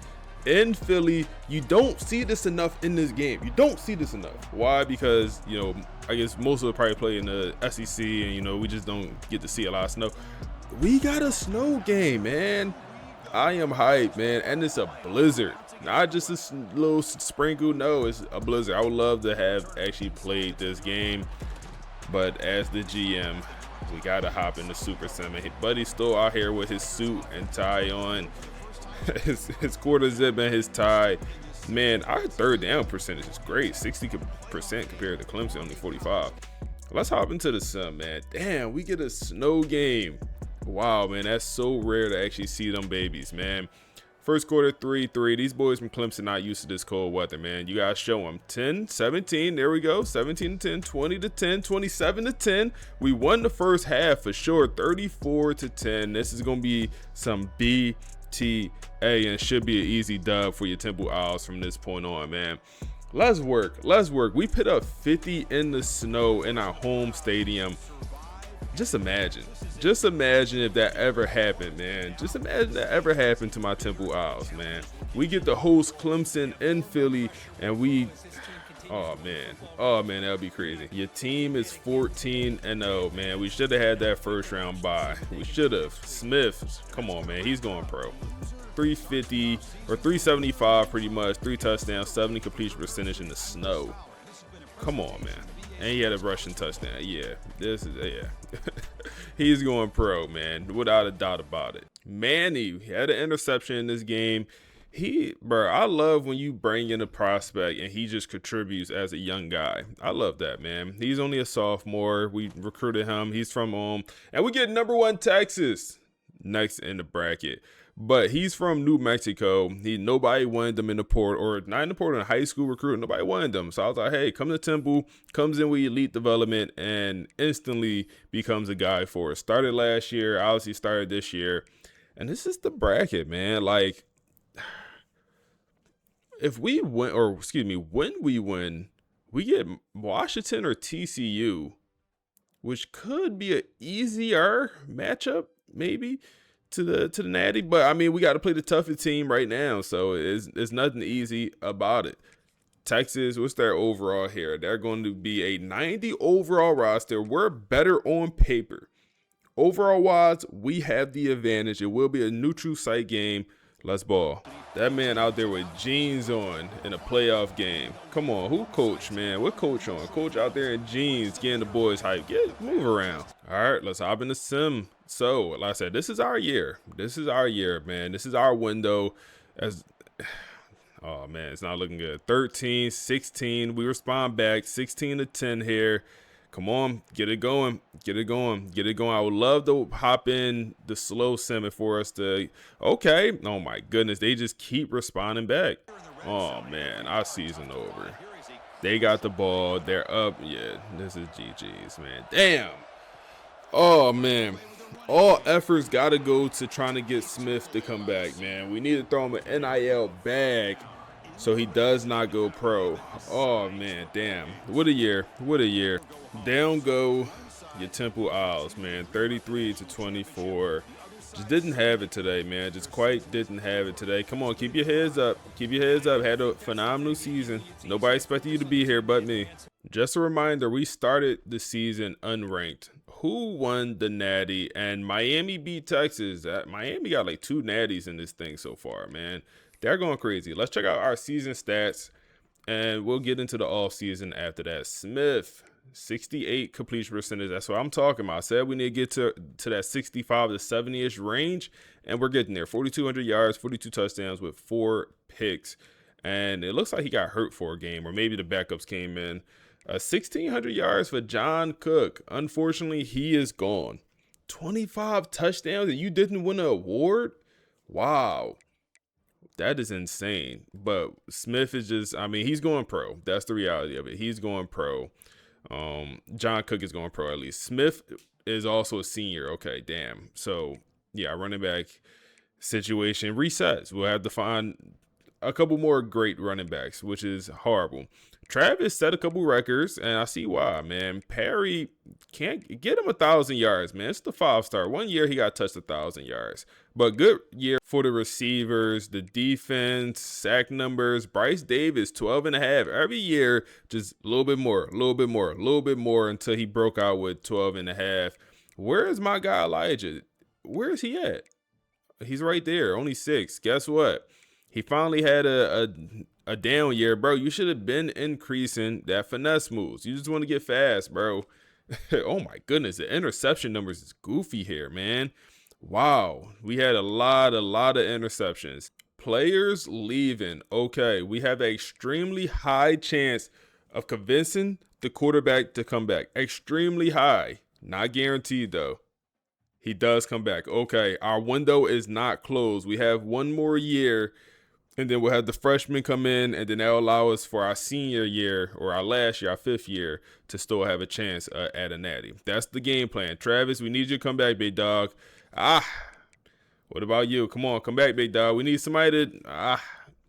in Philly? You don't see this enough in this game. You don't see this enough. Why? Because, you know, I guess most of it probably play in the SEC, and, you know, we just don't get to see a lot of snow. We got a snow game, man. I am hyped, man. And it's a blizzard. Not just a little sprinkle. No, it's a blizzard. I would love to have actually played this game. But as the GM, we got to hop in the Super Sim. Buddy's still out here with his suit and tie on. his quarter zip and his tie. Man, our third down percentage is great. 60% compared to Clemson, only 45. Let's hop into the Sim, man. Damn, we get a snow game. Wow, man, that's so rare to actually see them babies, man. First quarter, 3-3. These boys from Clemson not used to this cold weather, man. You guys show them. 10, 17. There we go. 17-10, 20-10, 27-10. We won the first half for sure. 34-10. This is gonna be some BTA, and should be an easy dub for your Temple Owls from this point on, man. Let's work. Let's work. We put up 50 in the snow in our home stadium. Just imagine if that ever happened, man. Just imagine that ever happened to my Temple Owls, man. We get to host Clemson in Philly, and oh man, that would be crazy. Your team is 14-0, man. We should have had that first round bye. We should have. Smith, come on, man. He's going pro. 350 or 375 pretty much. 3 touchdowns, 70 completion percentage in the snow. Come on, man. And he had a rushing touchdown. Yeah, he's going pro, man, without a doubt about it. Manny had an interception in this game. I love when you bring in a prospect and he just contributes as a young guy. I love that, man. He's only a sophomore. We recruited him. He's from home, and we get number 1 Texas next in the bracket. But he's from New Mexico. Nobody wanted him in the port, or not in the port, in high school recruit. Nobody wanted him. So I was like, hey, come to Temple, comes in with elite development, and instantly becomes a guy for us. Started last year, obviously started this year. And this is the bracket, man. Like, if we win, or excuse me, when we win, we get Washington or TCU, which could be an easier matchup, maybe, to the Natty. But I mean, we got to play the toughest team right now, so it's nothing easy about it. Texas, what's their overall here? They're going to be a 90 overall roster. We're better on paper. Overall wise, we have the advantage. It will be a neutral site game. Let's ball. That man out there with jeans on in a playoff game. Come on, who coach, man? What coach on? Coach out there in jeans, getting the boys hyped. Move around. All right, let's hop in the sim. So, like I said, this is our year. This is our year, man. This is our window. Oh, man, it's not looking good. 13, 16. We respond back. 16-10 here. Come on, get it going. Get it going. Get it going. I would love to hop in the slow sim for us to. Okay. Oh, my goodness. They just keep responding back. Oh, man. Our season over. They got the ball. They're up. Yeah, this is GG's, man. Damn. Oh, man. All efforts got to go to trying to get Smith to come back, man. We need to throw him an NIL bag so he does not go pro. Oh, man, damn. What a year. What a year. Down go your Temple Owls, man. 33-24. Just didn't have it today, man. Just quite didn't have it today. Come on, keep your heads up. Keep your heads up. Had a phenomenal season. Nobody expected you to be here but me. Just a reminder, we started the season unranked. who won the Natty, and Miami beat Texas. Miami got like 2 natties in this thing so far, man. They're going crazy. Let's check out our season stats, and we'll get into the off season after that. Smith, 68 completion percentage. That's what I'm talking about. I said we need to get to that 65 to 70-ish range, and we're getting there. 4,200 yards, 42 touchdowns with 4 picks. And it looks like he got hurt for a game, or maybe the backups came in. 1,600 yards for John Cook. Unfortunately, he is gone. 25 touchdowns, and you didn't win an award? Wow. That is insane. But Smith is just, I mean, he's going pro. That's the reality of it. He's going pro. John Cook is going pro at least. Smith is also a senior. Okay, damn. So, yeah, running back situation resets. We'll have to find a couple more great running backs, which is horrible. Travis set a couple records, and I see why, man. Perry can't get him 1,000 yards, man. It's the 5-star. One year he got touched 1,000 yards, but good year for the receivers, the defense, sack numbers. Bryce Davis, 12.5 every year, just a little bit more, a little bit more, a little bit more until he broke out with 12.5. Where is my guy Elijah? Where is he at? He's right there, only 6. Guess what? He finally had a down year, bro. You should have been increasing that finesse moves. You just want to get fast, bro. Oh my goodness, the interception numbers is goofy here, man. Wow, we had a lot of interceptions. Players leaving. Okay, we have an extremely high chance of convincing the quarterback to come back. Extremely high. Not guaranteed though. He does come back. Okay, our window is not closed. We have one more year. And then we'll have the freshmen come in, and then that'll allow us for our senior year or our last year, our 5th year, to still have a chance at a natty. That's the game plan. Travis, we need you to come back, big dog. What about you? Come on, come back, big dog. We need somebody to,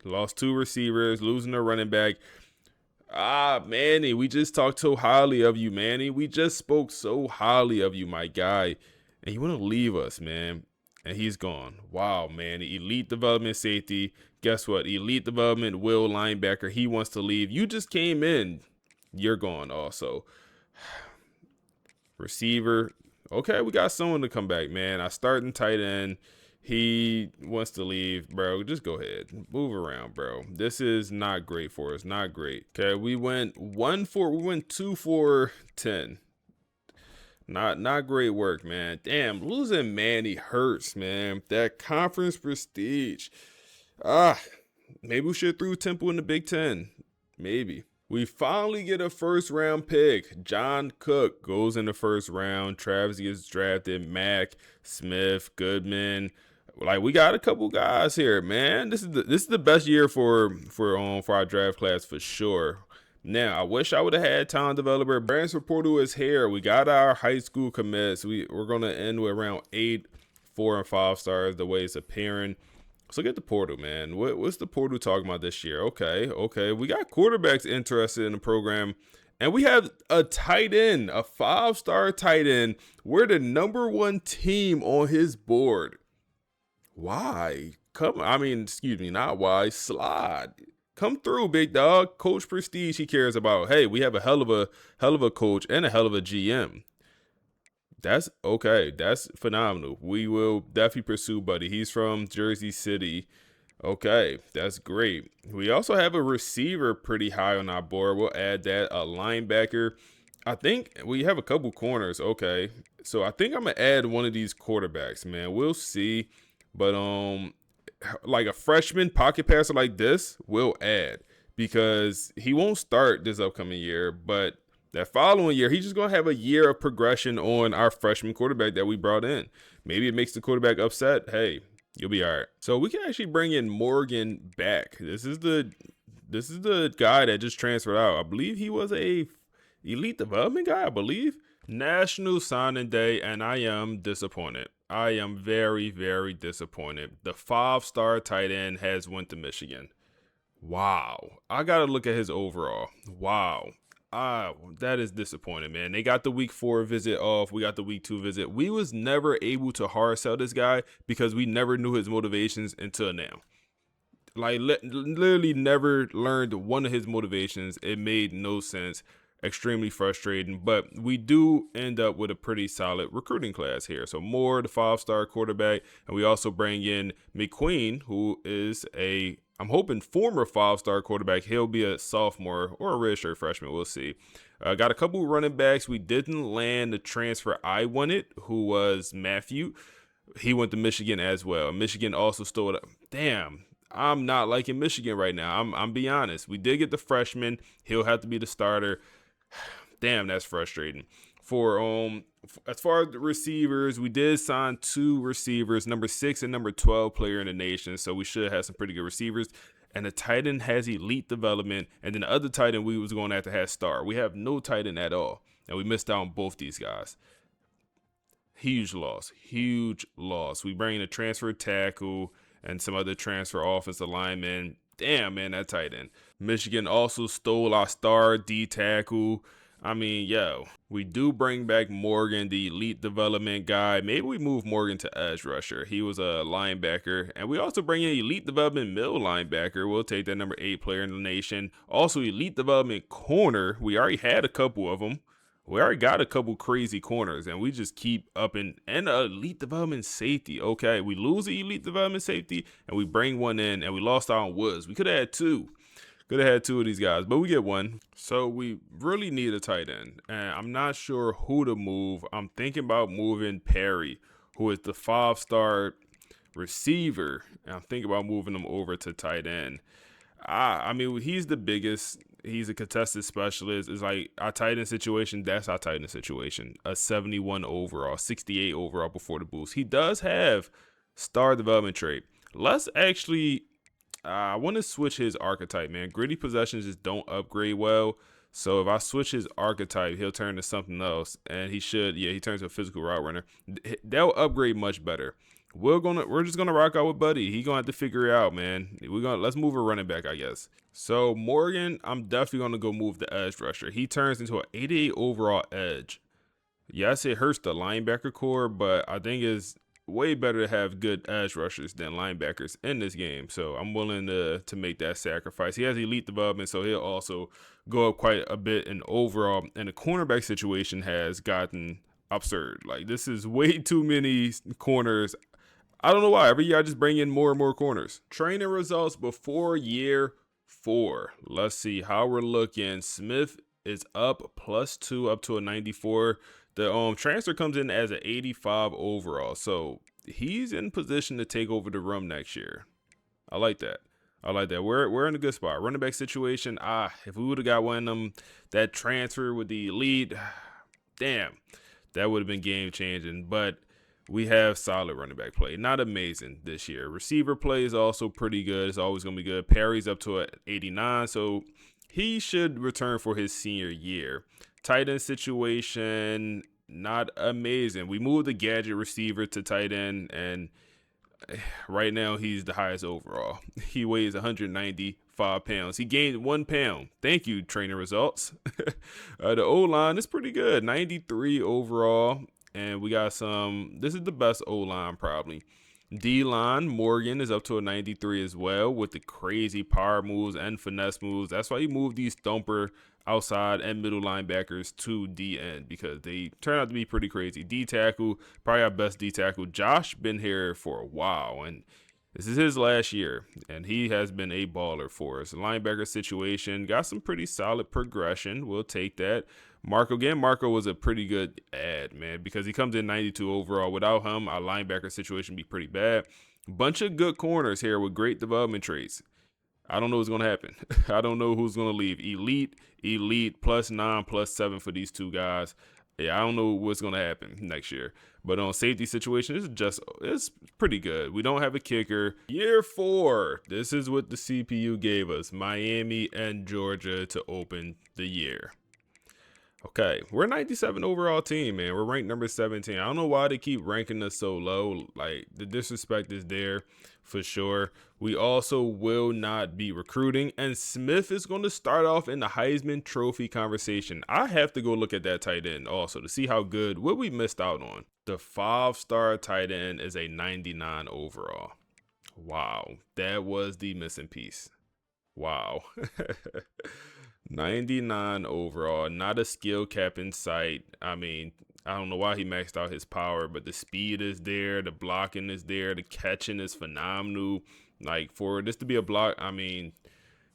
lost 2 receivers, losing a running back. Manny, we just talked so highly of you, Manny. We just spoke so highly of you, my guy. And you want to leave us, man. And he's gone. Wow, man. Elite development safety. Guess what? Elite development will linebacker. He wants to leave. You just came in. You're gone also. Receiver. Okay, we got someone to come back, man. I starting tight end. He wants to leave, bro. Just go ahead. Move around, bro. This is not great for us. Not great. Okay, we went 2 for 10. Not great work, man. Damn, losing Manny hurts, man. That conference prestige. Maybe we should throw Temple in the Big Ten. Maybe. We finally get a 1st round pick. John Cook goes in the 1st round. Travis gets drafted. Mack, Smith, Goodman. Like, we got a couple guys here, man. This is the best year for our draft class for sure. Now, I wish I would have had talent developer. Transfer portal is here. We got our high school commits. We're going to end with around 8 4 and 5 stars the way it's appearing. Let's look at the portal, man. What's the portal talking about this year? Okay. We got quarterbacks interested in the program. And we have a tight end, a 5-star tight end. We're the #1 team on his board. Why? Not why. Slide. Come through, big dog. Coach Prestige he cares about. Hey, we have a hell of a coach and a hell of a GM. That's okay. That's phenomenal. We will definitely pursue Buddy. He's from Jersey City. Okay, that's great. We also have a receiver pretty high on our board. We'll add that. A linebacker. I think we have a couple corners. Okay, so I think I'm gonna add one of these quarterbacks, man. We'll see. But like a freshman pocket passer like this, we'll add because he won't start this upcoming year, but that following year, he's just going to have a year of progression on our freshman quarterback that we brought in. Maybe it makes the quarterback upset. Hey, you'll be all right. So we can actually bring in Morgan back. This is the guy that just transferred out. I believe he was a elite development guy, I believe. National Signing Day, and I am disappointed. I am very, very disappointed. The 5-star tight end has went to Michigan. Wow. I got to look at his overall. Wow. That is disappointing, man. They got the week 4 visit off. We got the week 2 visit. We was never able to hard sell this guy because we never knew his motivations until now. Like, literally never learned one of his motivations. It made no sense. extremely frustrating, but we do end up with a pretty solid recruiting class here. So Moore, the 5-star quarterback, and we also bring in McQueen, who is I'm hoping former 5-star quarterback. He'll be a sophomore or a redshirt freshman. We'll see. Got a couple running backs. We didn't land the transfer I wanted, who was Matthew. He went to Michigan as well. Michigan also stole it up. Damn. I'm not liking Michigan right now. I'm be honest. We did get the freshman. He'll have to be the starter. Damn, that's frustrating. As far as the receivers, we did sign 2 receivers, number 6 and number 12 player in the nation. So we should have some pretty good receivers. And the tight end has elite development. And then the other tight end we was going to have to have star. We have no tight end at all. And we missed out on both these guys. Huge loss. Huge loss. We bring in a transfer tackle and some other transfer offensive linemen. Damn, man, that tight end. Michigan also stole our star D tackle. I mean, yo, we do bring back Morgan, the elite development guy. Maybe we move Morgan to edge rusher. He was a linebacker. And we also bring in elite development middle linebacker. We'll take that number 8 player in the nation. Also, elite development corner. We already had a couple of them. We already got a couple crazy corners, and we just keep upping. And elite development safety. Okay, we lose the elite development safety, and we bring one in, and we lost out on Woods. We could have had 2. Could have had 2 of these guys, but we get 1. So we really need a tight end, and I'm not sure who to move. I'm thinking about moving Perry, who is the 5-star receiver, and I'm thinking about moving him over to tight end. I mean, he's the biggest. He's a contested specialist. It's like our tight end situation. That's our tight end situation. A 71 overall, 68 overall before the boost. He does have star development trait. Let's actually, I want to switch his archetype, man. Gritty possessions just don't upgrade well. So if I switch his archetype, he'll turn to something else. And he should, he turns to a physical route runner. They'll upgrade much better. We're just gonna rock out with Buddy. He gonna have to figure it out, man. Let's move a running back, I guess. So Morgan, I'm definitely gonna go move the edge rusher. He turns into an 88 overall edge. Yes, it hurts the linebacker core, but I think it's way better to have good edge rushers than linebackers in this game. So I'm willing to make that sacrifice. He has elite development, so he'll also go up quite a bit in overall. And the cornerback situation has gotten absurd. Like, this is way too many corners. I don't know why. Every year I just bring in more and more corners. Training results before year 4. Let's see how we're looking. Smith is up +2 up to a 94. The transfer comes in as an 85 overall. So he's in position to take over the room next year. I like that. We're in a good spot. Running back situation. If we would have got one of them, that transfer with the elite, damn, that would have been game changing. But we have solid running back play. Not amazing this year. Receiver play is also pretty good. It's always going to be good. Perry's up to an 89, so he should return for his senior year. Tight end situation, not amazing. We moved the gadget receiver to tight end, and right now he's the highest overall. He weighs 195 pounds. He gained 1 pound. Thank you, training results. The O-line is pretty good. 93 overall. And we got this is the best O-line probably. D-line, Morgan is up to a 93 as well with the crazy power moves and finesse moves. That's why you move these thumper outside and middle linebackers to D-end, because they turn out to be pretty crazy. D-tackle, probably our best D-tackle. Josh been here for a while, and this is his last year, and he has been a baller for us. Linebacker situation, got some pretty solid progression. We'll take that. Marco was a pretty good add, man, because he comes in 92 overall. Without him, our linebacker situation be pretty bad. Bunch of good corners here with great development traits. I don't know what's going to happen. I don't know who's going to leave. Elite, +9, +7 for these 2 guys. Yeah, I don't know what's going to happen next year. But on safety situation, it's pretty good. We don't have a kicker. Year 4, this is what the CPU gave us. Miami and Georgia to open the year. Okay, we're a 97 overall team, man. We're ranked number 17. I don't know why they keep ranking us so low. Like, the disrespect is there for sure. We also will not be recruiting, and Smith is going to start off in the Heisman Trophy conversation. I have to go look at that tight end also to see how good, what we missed out on. The 5-star tight end is a 99 overall. Wow, that was the missing piece. Wow. 99 overall, not a skill cap in sight. I mean, I don't know why he maxed out his power, but the speed is there, the blocking is there, the catching is phenomenal. Like, for this to be a block, I mean,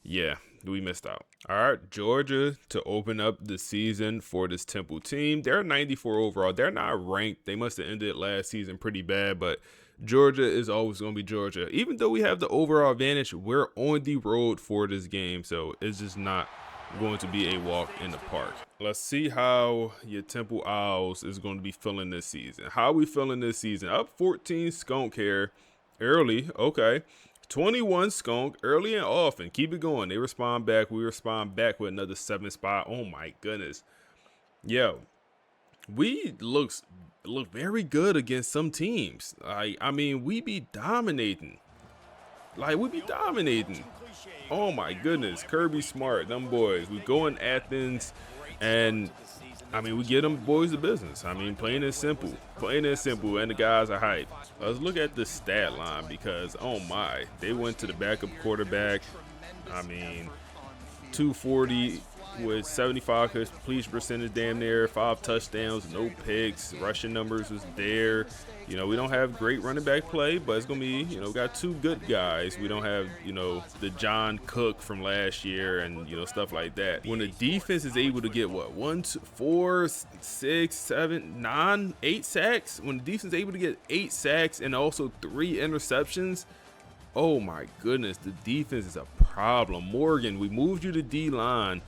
yeah, we missed out. All right, Georgia to open up the season for this Temple team. They're 94 overall. They're not ranked. They must have ended last season pretty bad, but Georgia is always going to be Georgia. Even though we have the overall advantage, we're on the road for this game, so it's just not going to be a walk in the park. Let's see how your Temple Owls is going to be feeling this season. How are we feeling this season? Up 14 skunk here early. Okay. 21 skunk early and often. Keep it going. They respond back. We respond back with another 7 spot. Oh my goodness. Yo, we look very good against some teams. I mean, we be dominating. Like, we be dominating. Oh my goodness. Kirby Smart, them boys. We go in Athens and I mean, we get them boys the business. I mean, plain and simple. Plain and simple, and the guys are hyped. Let's look at the stat line because, oh my, they went to the backup quarterback. I mean, 240 with 75 completion percentage damn near, 5 touchdowns, no picks. Rushing numbers was there. You know, we don't have great running back play, but it's going to be, you know, got 2 good guys. We don't have, you know, the John Cook from last year and, you know, stuff like that. When the defense is able to get, what, 1, 2, 4, 6, 7, 9, 8 sacks, when the defense is able to get 8 sacks and also 3 interceptions, oh my goodness, the defense is a problem. Morgan, we moved you to D-line,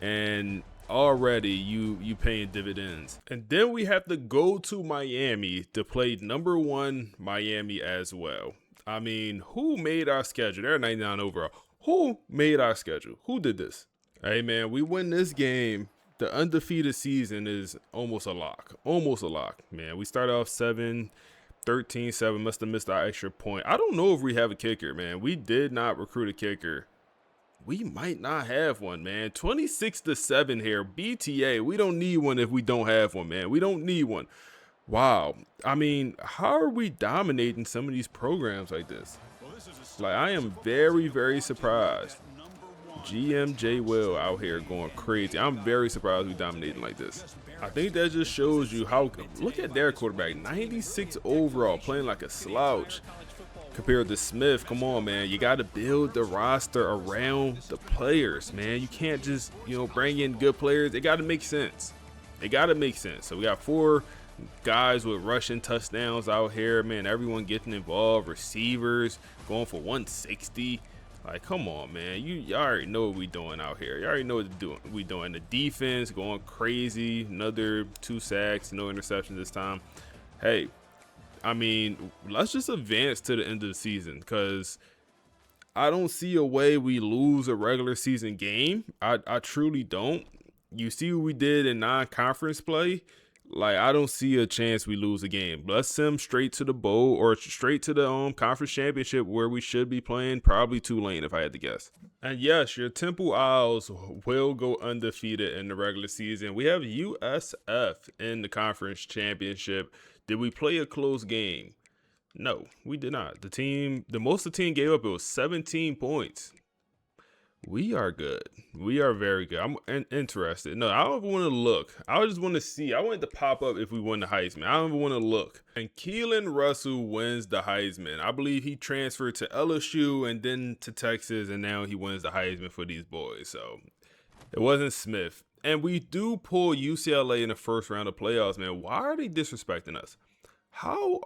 and already you paying dividends. And then we have to go to Miami to play #1 Miami as well. I mean, who made our schedule? They're 99 overall. Who made our schedule? Who did this? Hey man, we win this game. The undefeated season is almost a lock. Almost a lock, man. We started off 13-7, must have missed our extra point. I don't know if we have a kicker, man. We did not recruit a kicker. We might not have one, man. 26-7 here. BTA, we don't need one if we don't have one, man. We don't need one. Wow. I mean, how are we dominating some of these programs like this? Like, I am very, very surprised. GM J Will out here going crazy. I'm very surprised we dominating like this. I think that just shows you how, look at their quarterback, 96 overall, playing like a slouch. Compared to Smith, come on, man. You got to build the roster around the players, man. You can't just, you know, bring in good players. It got to make sense. It got to make sense. So we got 4 guys with rushing touchdowns out here, man. Everyone getting involved. Receivers going for 160. Like, come on, man. You already know what we doing out here. You already know what we doing. The defense going crazy. Another 2 sacks, no interceptions this time. Hey, I mean, let's just advance to the end of the season because I don't see a way we lose a regular season game. I truly don't. You see what we did in non-conference play? Like, I don't see a chance we lose a game. Let's send them straight to the bowl or straight to the conference championship where we should be playing. Probably Tulane, if I had to guess. And yes, your Temple Owls will go undefeated in the regular season. We have USF in the conference championship. Did we play a close game? No, we did not. The most the team gave up, it was 17 points. We are good. We are very good. I'm interested. No, I don't even want to look. I just want to see. I want it to pop up if we win the Heisman. I don't even want to look. And Keelan Russell wins the Heisman. I believe he transferred to LSU and then to Texas, and now he wins the Heisman for these boys. So it wasn't Smith. And we do pull UCLA in the first round of playoffs, man. Why are they disrespecting us? How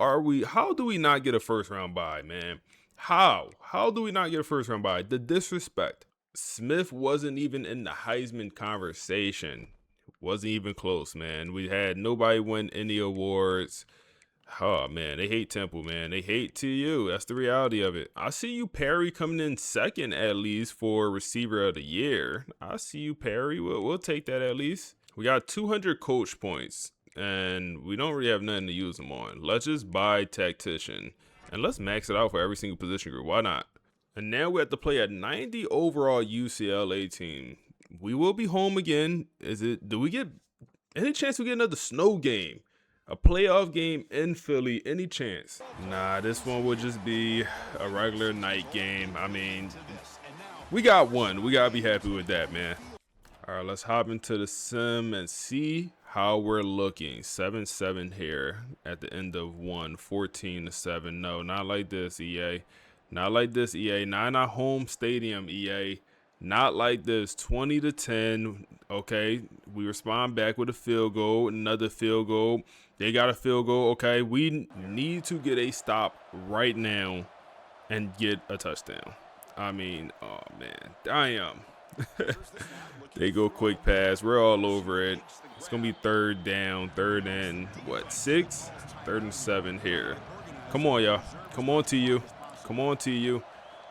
do we not get a first round bye, man? How do we not get a first round bye? The disrespect. Smith wasn't even in the Heisman conversation. Wasn't even close, man. We had nobody win any awards. Oh, man, they hate Temple, man. They hate TU. That's the reality of it. I see you, Perry, coming in second at least for receiver of the year. I see you, Perry. We'll take that at least. We got 200 coach points, and we don't really have nothing to use them on. Let's just buy tactician, and let's max it out for every single position group. Why not? And now we have to play a 90 overall UCLA team. We will be home again. Do we get any chance we get another snow game? A playoff game in Philly, any chance? Nah, this one would just be a regular night game. I mean, we got one. We gotta be happy with that, man. All right, let's hop into the sim and see how we're looking. 7-7 here at the end of 1, 14-7. No, not like this, EA. Not like this, EA. Not in our home stadium, EA. Not like this. 20-10. Okay, we respond back with a field goal, another field goal. They got a field goal. Okay, we need to get a stop right now and get a touchdown. I mean, oh man, damn. They go quick pass. We're all over it. It's gonna be third down, third and what, 6? 3rd and 7 here. Come on, y'all. Come on to you. Come on to you.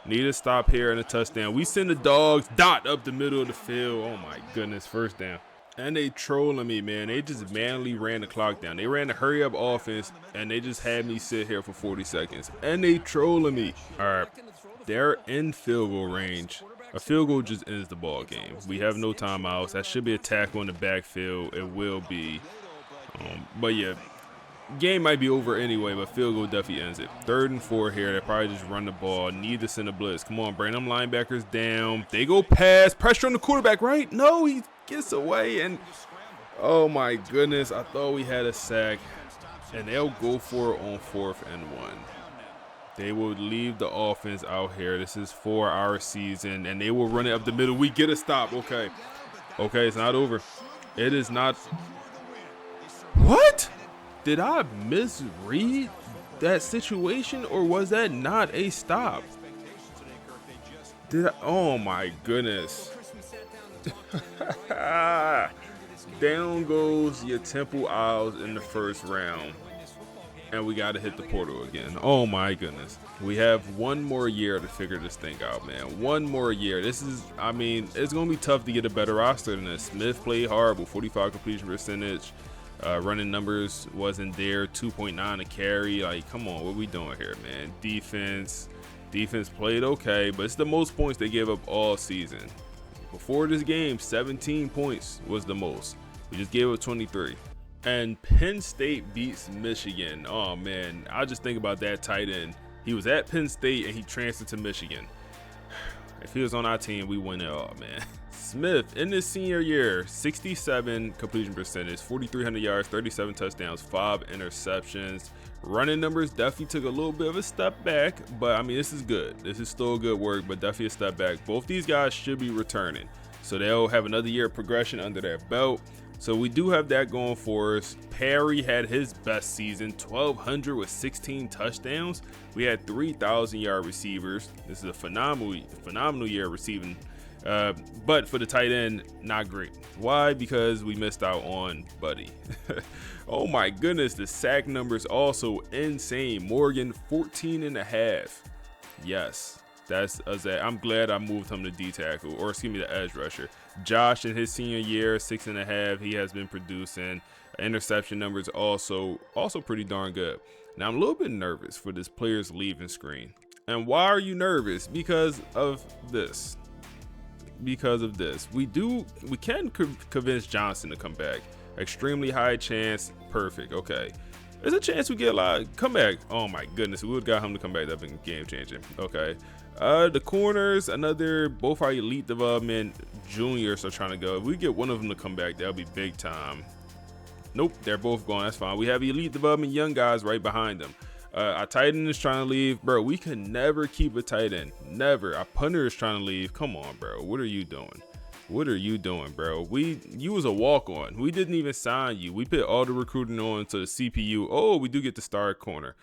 Need a stop here and a touchdown. We send the dogs dot up the middle of the field. Oh my goodness, first down. And they trolling me, man. They just manually ran the clock down. They ran the hurry up offense and they just had me sit here for 40 seconds. And they trolling me. All right, they're in field goal range. A field goal just ends the ball game. We have no timeouts. That should be a tackle in the backfield. It will be. But yeah, game might be over anyway, but field goal definitely ends it. 3rd and 4 here. They probably just run the ball. Need to send a blitz. Come on, bring them linebackers down. They go pass. Pressure on the quarterback, right? No, he gets away. And oh my goodness, I thought we had a sack. And they'll go for it on 4th and 1. They will leave the offense out here. This is for our season, and they will run it up the middle. We get a stop. Okay. Okay, it's not over. It is not. What? Did I misread that situation, or was that not a stop? Did I? Oh, my goodness. Down goes your Temple Owls in the 1st round. And we got to hit the portal again. Oh, my goodness. We have one more year to figure this thing out, man. One more year. This is, I mean, it's going to be tough to get a better roster than this. Smith played horrible, 45 completion percentage. Running numbers wasn't there, 2.9 a carry. Like, come on, what we doing here, man? Defense played okay, but it's the most points they gave up all season. Before this game, 17 points was the most. We just gave up 23. And Penn State beats Michigan. Oh, man. I just think about that tight end. He was at Penn State and he transferred to Michigan. If he was on our team, we win it all, man. Smith, in his senior year, 67 completion percentage, 4,300 yards, 37 touchdowns, 5 interceptions. Running numbers definitely took a little bit of a step back, but, I mean, this is good. This is still good work, but definitely a step back. Both these guys should be returning. So they'll have another year of progression under their belt. So we do have that going for us. Perry had his best season, 1,200 with 16 touchdowns. We had 3,000-yard receivers. This is a phenomenal year receiving. But for the tight end, not great. Why? Because we missed out on Buddy. Oh my goodness, the sack numbers also insane. Morgan, 14.5. Yes. That's I'm glad I moved him to D tackle, or excuse me, the edge rusher. Josh in his senior year, 6.5. He has been producing. Interception numbers also pretty darn good. Now I'm a little bit nervous for this players leaving screen. And why are you nervous? Because of this. Because of this. We can convince Johnson to come back. Extremely high chance. Perfect. Okay. There's a chance we get a lot of comeback. Oh my goodness, we would have got him to come back. That'd been game changing. Okay. The corners, both our elite development juniors are trying to go. If we get one of them to come back, that'll be big time. Nope, they're both gone. That's fine. We have elite development young guys right behind them. Our tight end is trying to leave. Bro, we can never keep a tight end. Never. Our punter is trying to leave. Come on, bro. What are you doing? What are you doing, bro? You was a walk-on. We didn't even sign you. We put all the recruiting on to the CPU. Oh, we do get the star corner.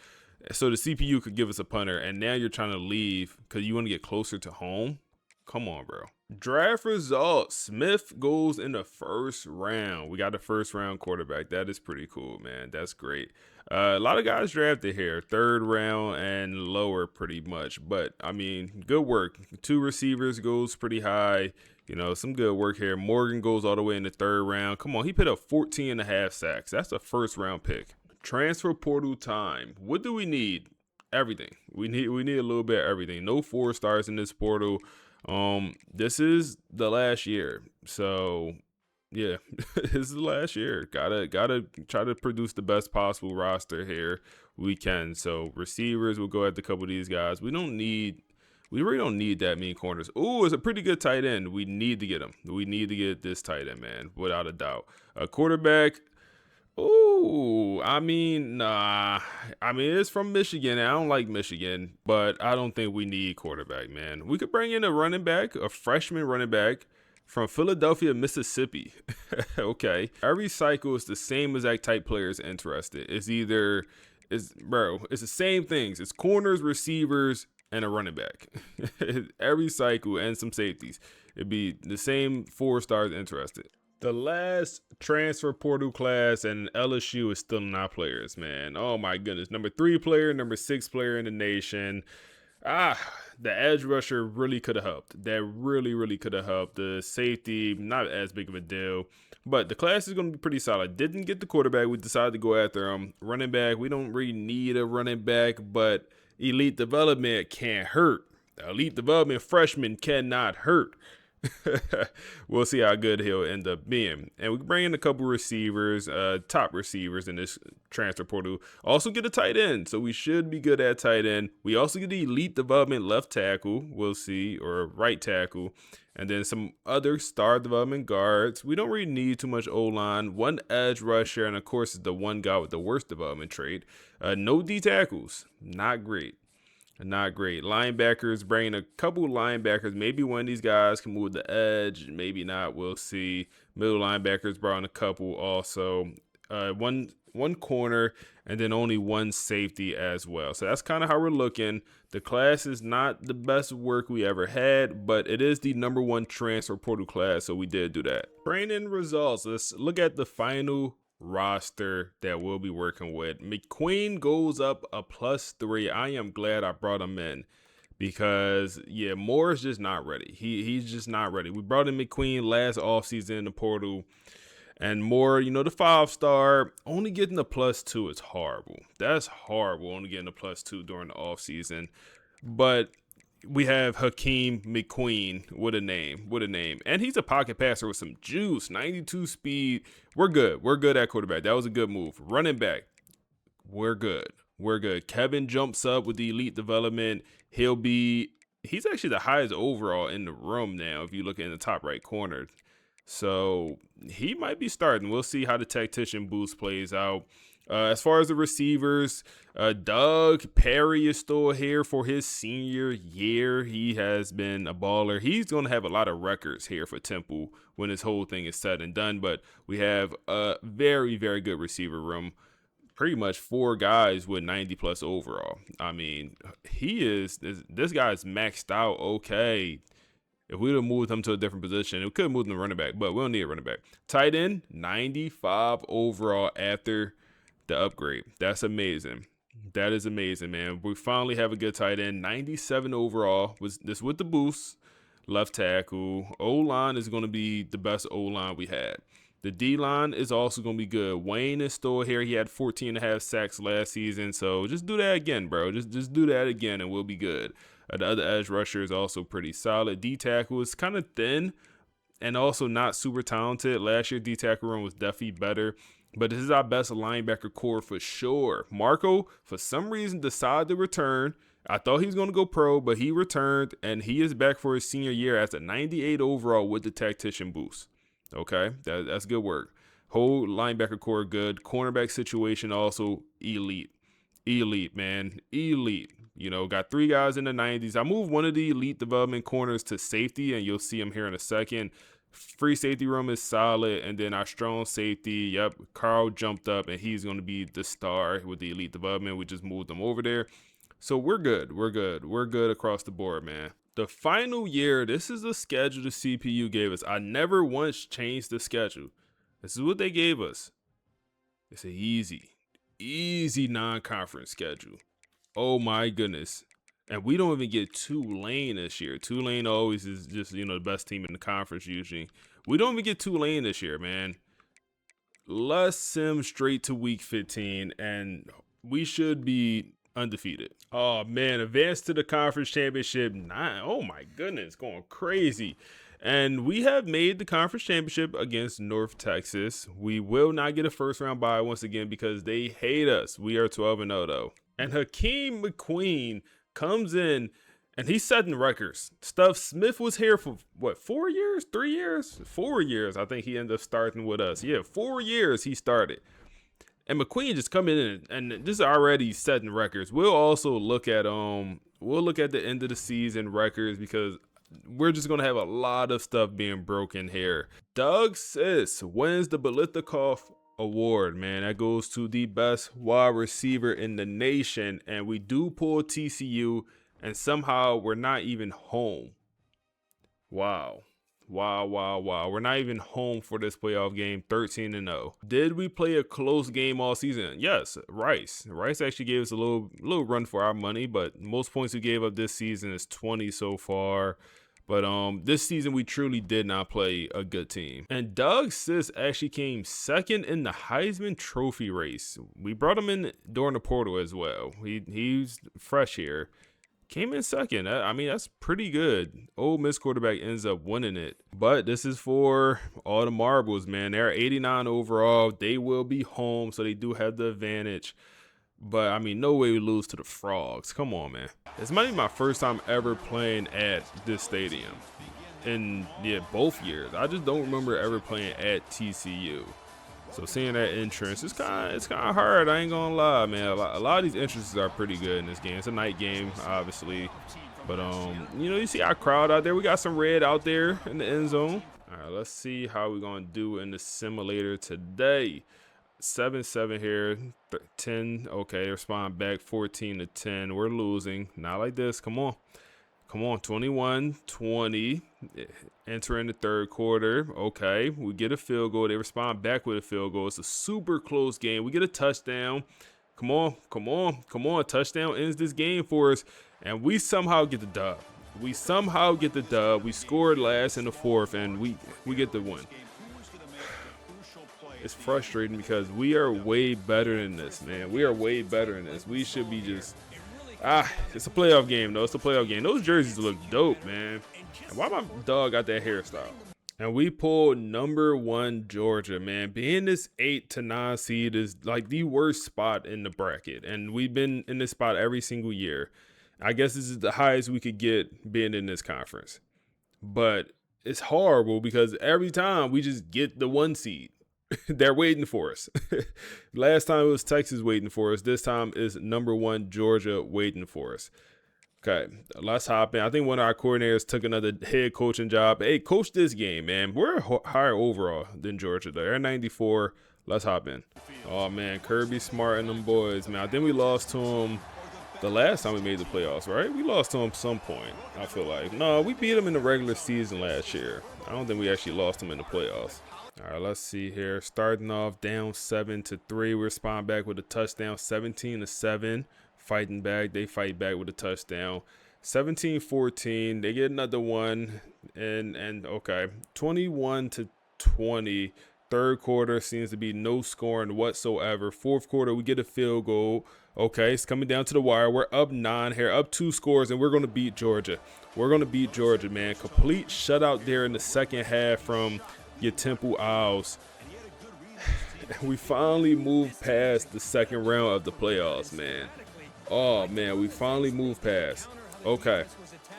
So the CPU could give us a punter, and now you're trying to leave because you want to get closer to home? Come on, bro. Draft results. Smith goes in the 1st round. We got the 1st round quarterback. That is pretty cool, man. That's great. A lot of guys drafted here. 3rd round and lower pretty much. But, I mean, good work. 2 receivers goes pretty high. You know, some good work here. Morgan goes all the way in the 3rd round. Come on, he put up 14.5 sacks. That's a 1st round pick. Transfer portal time. What do we need? Everything. We need a little bit of everything. No 4 stars in this portal. This is the last year. So yeah, this is the last year. Gotta try to produce the best possible roster here we can. So receivers, we'll go at a couple of these guys. We don't need We really don't need that many corners. Ooh, it's a pretty good tight end. We need to get him. We need to get this tight end, man, without a doubt. A quarterback. Ooh, I mean, nah. I mean, it's from Michigan. I don't like Michigan, but I don't think we need quarterback, man. We could bring in a running back, a freshman running back from Philadelphia, Mississippi. Okay. Every cycle is the same exact type players interested. It's the same things. It's corners, receivers, and a running back. Every cycle and some safeties. It'd be the same 4 stars interested. The last transfer portal class and LSU is still not players, man. Oh my goodness. Number 3 player, number 6 player in the nation. The edge rusher really could have helped. That really could have helped. The safety, not as big of a deal. But the class is going to be pretty solid. Didn't get the quarterback. We decided to go after him. Running back, we don't really need a running back, but elite development can't hurt. Elite development freshman cannot hurt. We'll see how good he'll end up being. And we can bring in a couple receivers, top receivers in this transfer portal. Also get a tight end, so we should be good at tight end. We also get the elite development left tackle, we'll see, or right tackle. And then some other star development guards. We don't really need too much O-line. 1 edge rusher, and of course, the one guy with the worst development trait. No D tackles. Not great. Not great. Linebackers, bringing a couple linebackers. Maybe one of these guys can move the edge. Maybe not. We'll see. Middle linebackers brought in a couple also. One corner, and then only 1 safety as well. So that's kind of how we're looking. The class is not the best work we ever had, but it is the number 1 transfer portal class, so we did do that. Training results. Let's look at the final roster that we'll be working with. McQueen goes up a +3. I am glad I brought him in because, yeah, Moore is just not ready. He's just not ready. We brought in McQueen last offseason in the portal, and Moore, the 5-star, only getting a +2 is horrible. That's horrible, only getting a +2 during the offseason. But we have Hakeem McQueen. What a name. And he's a pocket passer with some juice, 92 speed. We're good. We're good at quarterback. That was a good move. Running back, we're good. Kevin jumps up with the elite development. He's actually the highest overall in the room now if you look in the top right corner. So he might be starting. We'll see how the tactician boost plays out. As far as the receivers, Doug Perry is still here for his senior year. He has been a baller. He's going to have a lot of records here for Temple when this whole thing is said and done. But we have a very good receiver room. Pretty much 4 guys with 90+ overall. I mean, this guy's maxed out okay. If we would have moved him to a different position, we could have moved him to running back, but we don't need a running back. Tight end, 95 overall after the upgrade. That's amazing. That is amazing, man. We finally have a good tight end. 97 overall. Was this with the boost? Left tackle. O-line is going to be the best O-line we had. The D-line is also going to be good. Wayne is still here. He had 14.5 sacks last season. So just do that again, bro. Just do that again and we'll be good. The other edge rusher is also pretty solid. D-tackle is kind of thin and also not super talented. Last year, D-tackle room was definitely better. But this is our best linebacker core for sure. Marco, for some reason, decided to return. I thought he was going to go pro, but he returned, and he is back for his senior year as a 98 overall with the tactician boost. Okay, that's good work. Whole linebacker core good. Cornerback situation also elite. Elite, man. Elite. Got 3 guys in the 90s. I moved one of the elite development corners to safety, and you'll see him here in a second. Free safety room is solid, and then our strong safety, yep, Carl jumped up, and he's going to be the star with the elite development. We just moved him over there. So we're good. We're good across the board, man. The final year, this is the schedule the CPU gave us. I never once changed the schedule. This is what they gave us. It's an easy non-conference schedule. Oh my goodness. And we don't even get Tulane this year. Tulane always is just, the best team in the conference usually. We don't even get Tulane this year, man. Let's sim straight to week 15, and we should be undefeated. Oh, man. Advance to the conference championship. Oh, my goodness. Going crazy. And we have made the conference championship against North Texas. We will not get a first-round bye once again because they hate us. We are 12-0, though. And Hakeem McQueen comes in And he's setting records. Steph Smith was here for, what, 4 years? 3 years? 4 years. I think he ended up starting with us. Yeah, 4 years he started. And McQueen just coming in and this is already setting records. We'll also look at the end of the season records because we're just gonna have a lot of stuff being broken here. Doug Sis wins the Biletnikoff Award, man. That goes to the best wide receiver in the nation, and we do pull TCU, and somehow we're not even home. Wow. We're not even home for this playoff game, 13-0. Did we play a close game all season? Yes, Rice. Rice actually gave us a little run for our money, but most points we gave up this season is 20 so far. But this season we truly did not play a good team. And Doug Sis actually came second in the Heisman Trophy race. We brought him in during the portal as well. He's fresh here. Came in second. I mean, that's pretty good. Ole Miss quarterback ends up winning it. But this is for all the marbles, man. They're 89 overall. They will be home, so they do have the advantage. But, I mean, no way we lose to the Frogs. Come on, man. This might be my first time ever playing at this stadium. In, yeah, both years. I just don't remember ever playing at TCU. So seeing that entrance, it's kind of hard. I ain't gonna lie, man. A lot of these entrances are pretty good in this game. It's a night game, obviously, but you know, you see our crowd out there. We got some red out there in the end zone. All right, let's see how we're gonna do in the simulator today. 7-7 here, 10. Okay, respond back 14-10. We're losing. Not like this. Come on. 21-20, entering the third quarter. Okay, we get a field goal. They respond back with a field goal. It's a super close game. We get a touchdown. Come on. Touchdown ends this game for us, and we somehow get the dub. We scored last in the fourth, and we get the win. It's frustrating because we are way better than this, man. We should be just... it's a playoff game, though. Those jerseys look dope, man. And why my dog got that hairstyle? And we pulled number 1 Georgia, man. Being this 8 to 9 seed is like the worst spot in the bracket. And we've been in this spot every single year. I guess this is the highest we could get being in this conference. But it's horrible because every time we just get the 1 seed. They're waiting for us. Last time it was Texas waiting for us. This time is number 1 Georgia waiting for us. Okay, let's hop in. I think one of our coordinators took another head coaching job. Hey, coach this game, man. We're higher overall than Georgia. They're 94. Let's hop in. Oh, man, Kirby Smart and them boys, man. I think we lost to them the last time we made the playoffs, right? We lost to them some point, I feel like. No, we beat them in the regular season last year. I don't think we actually lost them in the playoffs. All right, let's see here. Starting off down 7-3. We respond back with a touchdown, 17-7. Fighting back. They fight back with a touchdown. 17-14. They get another one. And okay, 21-20. Third quarter seems to be no scoring whatsoever. Fourth quarter, we get a field goal. Okay, it's coming down to the wire. We're up 9 here, up 2 scores, and we're going to beat Georgia. Man. Complete shutout there in the second half from your Temple Owls. We finally moved past the second round of the playoffs, man. Oh, man, we finally moved past. Okay.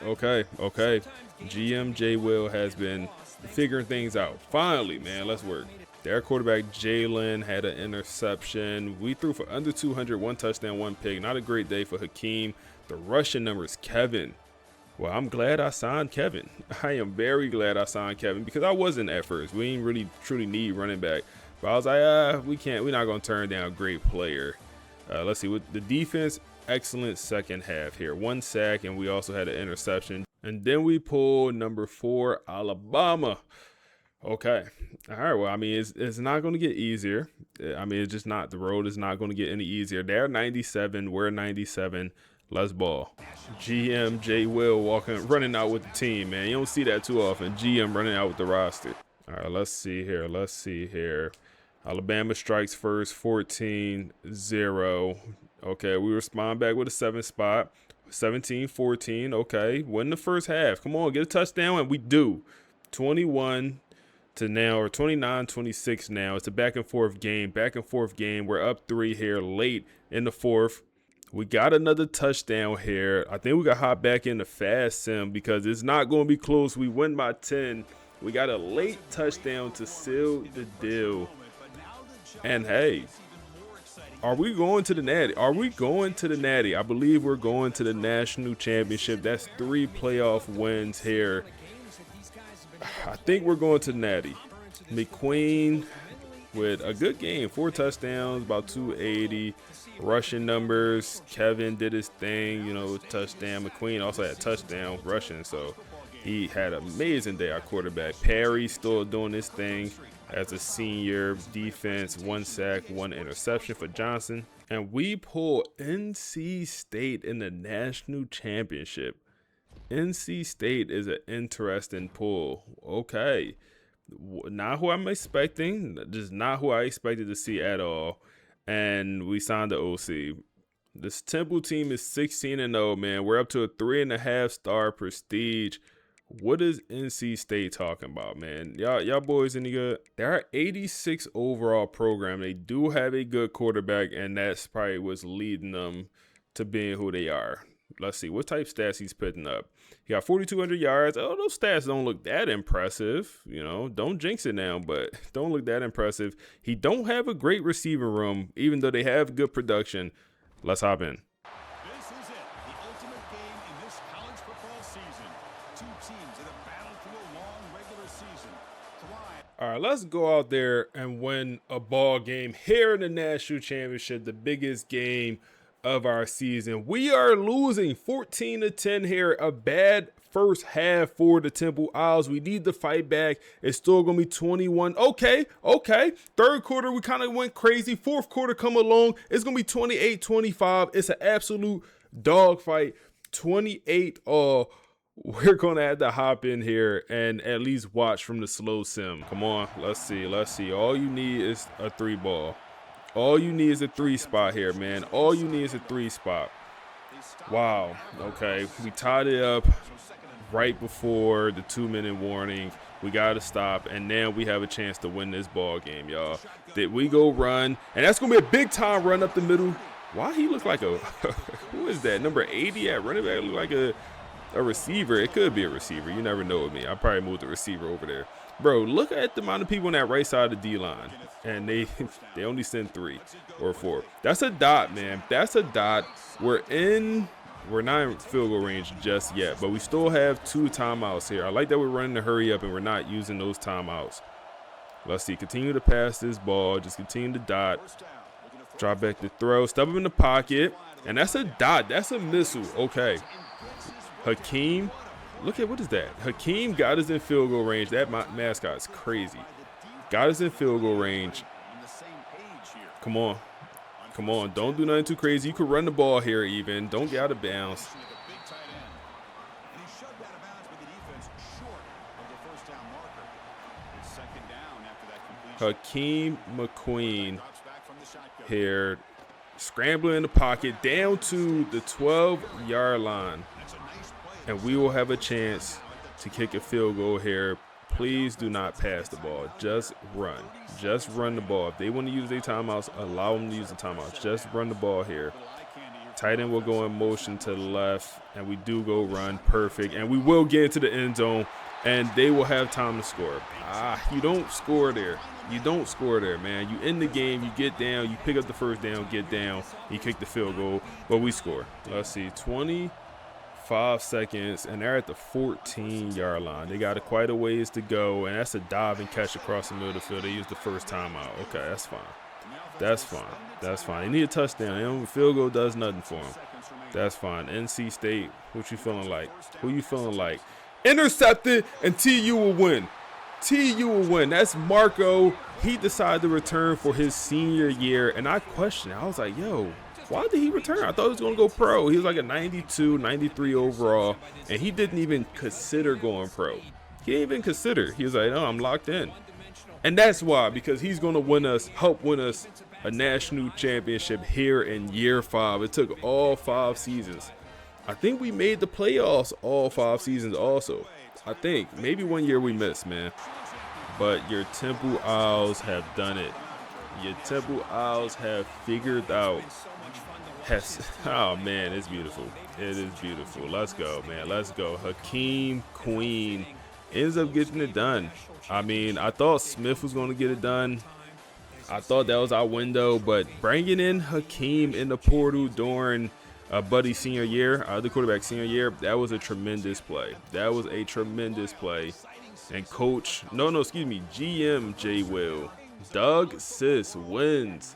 GM J. Will has been figuring things out. Finally, man, let's work. Their quarterback, Jalen, had an interception. We threw for under 200, 1 touchdown, 1 pick. Not a great day for Hakeem. The rushing number is Kevin. Well, I'm glad I signed Kevin. I am very glad I signed Kevin because I wasn't at first. We didn't really truly need running back. But I was like, we're not going to turn down a great player. Let's see. With the defense, excellent second half here. 1 sack, and we also had an interception. And then we pulled number 4, Alabama. Okay. All right. Well, I mean, it's not going to get easier. I mean, it's just not. The road is not going to get any easier. They're 97. We're 97. Let's ball. GM J. Will running out with the team, man. You don't see that too often. GM running out with the roster. All right, let's see here. Alabama strikes first, 14-0. Okay, we respond back with a 7 spot. 17-14. Okay, win the first half. Come on, get a touchdown, and we do. 21 to now, or 29-26 now. It's a back and forth game. We're up 3 here late in the fourth. We got another touchdown here. I think we got to hop back in the fast sim because it's not going to be close. We win by 10. We got a late touchdown to seal the deal. And hey, are we going to the Natty? Are we going to the Natty? I believe we're going to the national championship. That's 3 playoff wins here. I think we're going to the Natty. McQueen with a good game, 4 touchdowns, about 280 rushing numbers. Kevin did his thing, you know, touchdown. McQueen also had touchdown rushing, so he had an amazing day. Our quarterback Perry still doing his thing as a senior. Defense, 1 sack, 1 interception for Johnson, and we pull NC State in the national championship. NC State is an interesting pull. Okay, not who I'm expecting, just not who I expected to see at all. And we signed the OC. This Temple team is 16-0, man. We're up to a 3.5-star prestige. What is NC State talking about, man? Y'all boys any good? They're 86 overall program. They do have a good quarterback, and that's probably what's leading them to being who they are. Let's see what type of stats he's putting up. He got 4,200 yards. Oh, those stats don't look that impressive. You know, don't jinx it now, but don't look that impressive. He don't have a great receiving room, even though they have good production. Let's hop in. This is it, the ultimate game in this college football season. 2 teams that have battled through a long regular season. All right, let's go out there and win a ball game here in the national championship, the biggest game of our season. We are losing 14-10 here. A bad first half for the Temple Owls. We need to fight back. It's still gonna be 21. Okay. Third quarter, we kind of went crazy. Fourth quarter come along. It's gonna be 28-25. It's an absolute dogfight. 28 all. We're gonna have to hop in here and at least watch from the slow sim. Come on, let's see. All you need is a 3 ball. All you need is a 3 spot here, man. All you need is a 3 spot. Wow. Okay. We tied it up right before the 2-minute warning. We got to stop, and now we have a chance to win this ball game, y'all. Did we go run? And that's going to be a big-time run up the middle. Why he look like a – who is that? Number 80 at running back look like a receiver. It could be a receiver. You never know with me. I probably moved the receiver over there. Bro, look at the amount of people on that right side of the D-line, and they only send 3 or 4. That's a dot, man. That's a dot. We're not in field goal range just yet, but we still have 2 timeouts here. I like that we're running to hurry up and we're not using those timeouts. Let's see. Continue to pass this ball. Just continue to dot. Drop back to throw. Step up in the pocket, and that's a dot. That's a missile. Okay. Hakeem. Look at, what is that? Hakeem got us in field goal range. That mascot is crazy. Got us in field goal range. Come on. Don't do nothing too crazy. You could run the ball here even. Don't get out of bounds. Hakeem McQueen here. Scrambling in the pocket down to the 12-yard line. And we will have a chance to kick a field goal here. Please do not pass the ball. Just run. Just run the ball. If they want to use their timeouts, allow them to use the timeouts. Just run the ball here. Tight end will go in motion to the left, and we do go run. Perfect. And we will get into the end zone, and they will have time to score. You don't score there. You don't score there, man. You end the game, you get down, you pick up the first down, get down, you kick the field goal, but we score. Let's see, 25 seconds, and they're at the 14-yard line. They got quite a ways to go, and that's a dive and catch across the middle of the field. They used the first timeout. Okay, that's fine. That's fine. That's fine. They need a touchdown. The field goal does nothing for them. That's fine. NC State, what you feeling like? Who you feeling like? Intercepted, and TU will win. TU will win. That's Marco. He decided to return for his senior year, and I questioned it. I was like, yo, why did he return? I thought he was going to go pro. He was like a 92, 93 overall, and he didn't even consider going pro. He didn't even consider. He was like, no, I'm locked in. And that's why, because he's going to help win us a national championship here in year 5. It took all 5 seasons. I think we made the playoffs all 5 seasons also. I think. Maybe one year we missed, man. But your Temple Owls have done it. Your Temple Owls have figured out Oh man, it's beautiful. It is beautiful. Let's go, man. Let's go. Hakeem Queen ends up getting it done. I mean, I thought Smith was going to get it done. I thought that was our window, but bringing in Hakeem in the portal during Buddy's senior year, the quarterback senior year, that was a tremendous play. That was a tremendous play. And GM J. Will, Doug Sis wins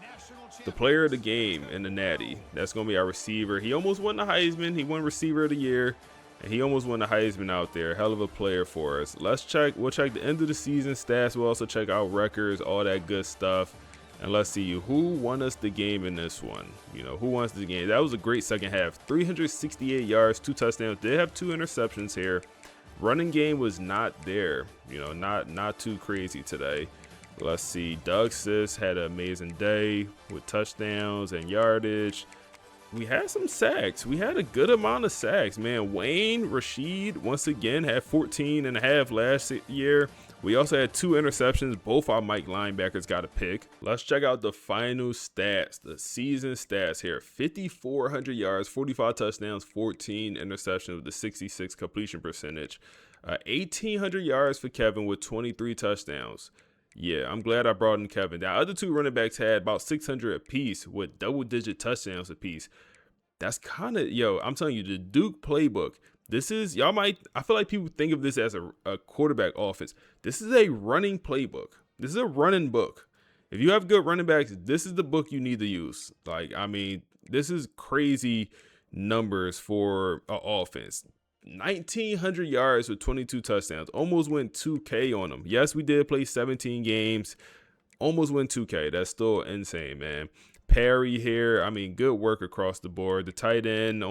the player of the game in the Natty. That's going to be our receiver. He almost won the Heisman. He won receiver of the year, and he almost won the Heisman out there. Hell of a player for us. Let's check. We'll check the end of the season stats. We'll also check out records, all that good stuff. And let's see who won us the game in this one. You know, who won us the game? That was a great second half. 368 yards, 2 touchdowns. Did have 2 interceptions here. Running game was not there. You know, not too crazy today. Let's see. Doug Sis had an amazing day with touchdowns and yardage. We had some sacks. We had a good amount of sacks, man. Wayne Rashid, once again, had 14.5 last year. We also had 2 interceptions. Both our Mike linebackers got a pick. Let's check out the final stats, the season stats here. 5,400 yards, 45 touchdowns, 14 interceptions with a 66 completion percentage. 1,800 yards for Kevin with 23 touchdowns. Yeah, I'm glad I brought in Kevin. The other 2 running backs had about 600 apiece with double-digit touchdowns apiece. That's kind of, I'm telling you, the Duke playbook. This is, I feel like people think of this as a quarterback offense. This is a running playbook. This is a running book. If you have good running backs, this is the book you need to use. Like, I mean, this is crazy numbers for an offense. 1,900 yards with 22 touchdowns. Almost went 2K on them. Yes, we did play 17 games. Almost went 2K. That's still insane, man. Perry here, I mean, good work across the board. The tight end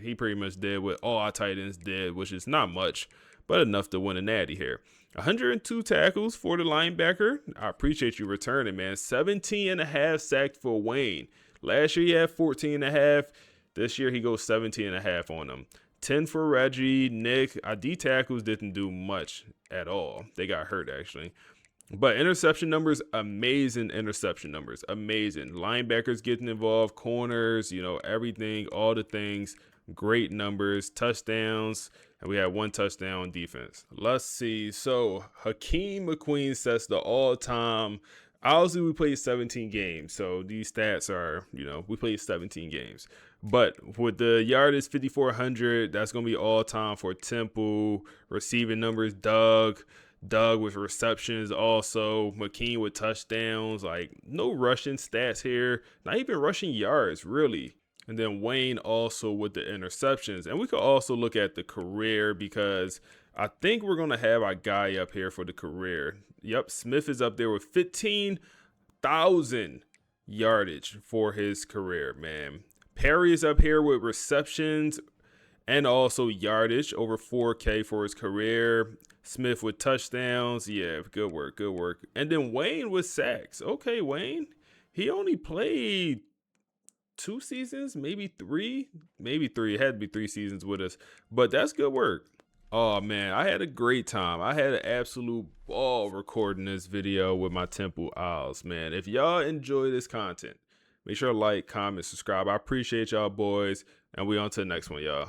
he pretty much did what all our tight ends did, which is not much, but enough to win a natty here. 102 tackles for the linebacker. I appreciate you returning, man. 17.5 sacked for Wayne. Last year he had 14.5. This year he goes 17.5 on them. 10 for Reggie. Nick, our D tackles didn't do much at all. They got hurt, actually. But interception numbers, amazing interception numbers. Amazing. Linebackers getting involved, corners, everything, all the things. Great numbers, touchdowns, and we had 1 touchdown on defense. Let's see. So Hakeem McQueen sets the all-time. Obviously, we played 17 games, so these stats are, we played 17 games. But with the yardage 5,400, that's going to be all-time for Temple. Receiving numbers, Doug with receptions also. McKean with touchdowns. Like, no rushing stats here. Not even rushing yards, really. And then Wayne also with the interceptions. And we could also look at the career because I think we're going to have our guy up here for the career. Yep, Smith is up there with 15,000 yardage for his career, man. Perry is up here with receptions and also yardage, over 4K for his career. Smith with touchdowns. Yeah, good work, good work. And then Wayne with sacks. Okay, Wayne. He only played 2 seasons, maybe 3. Maybe 3. It had to be 3 seasons with us. But that's good work. Oh, man, I had a great time. I had an absolute ball recording this video with my Temple Owls, man. If y'all enjoy this content, make sure to like, comment, subscribe. I appreciate y'all, boys. And we on to the next one, y'all.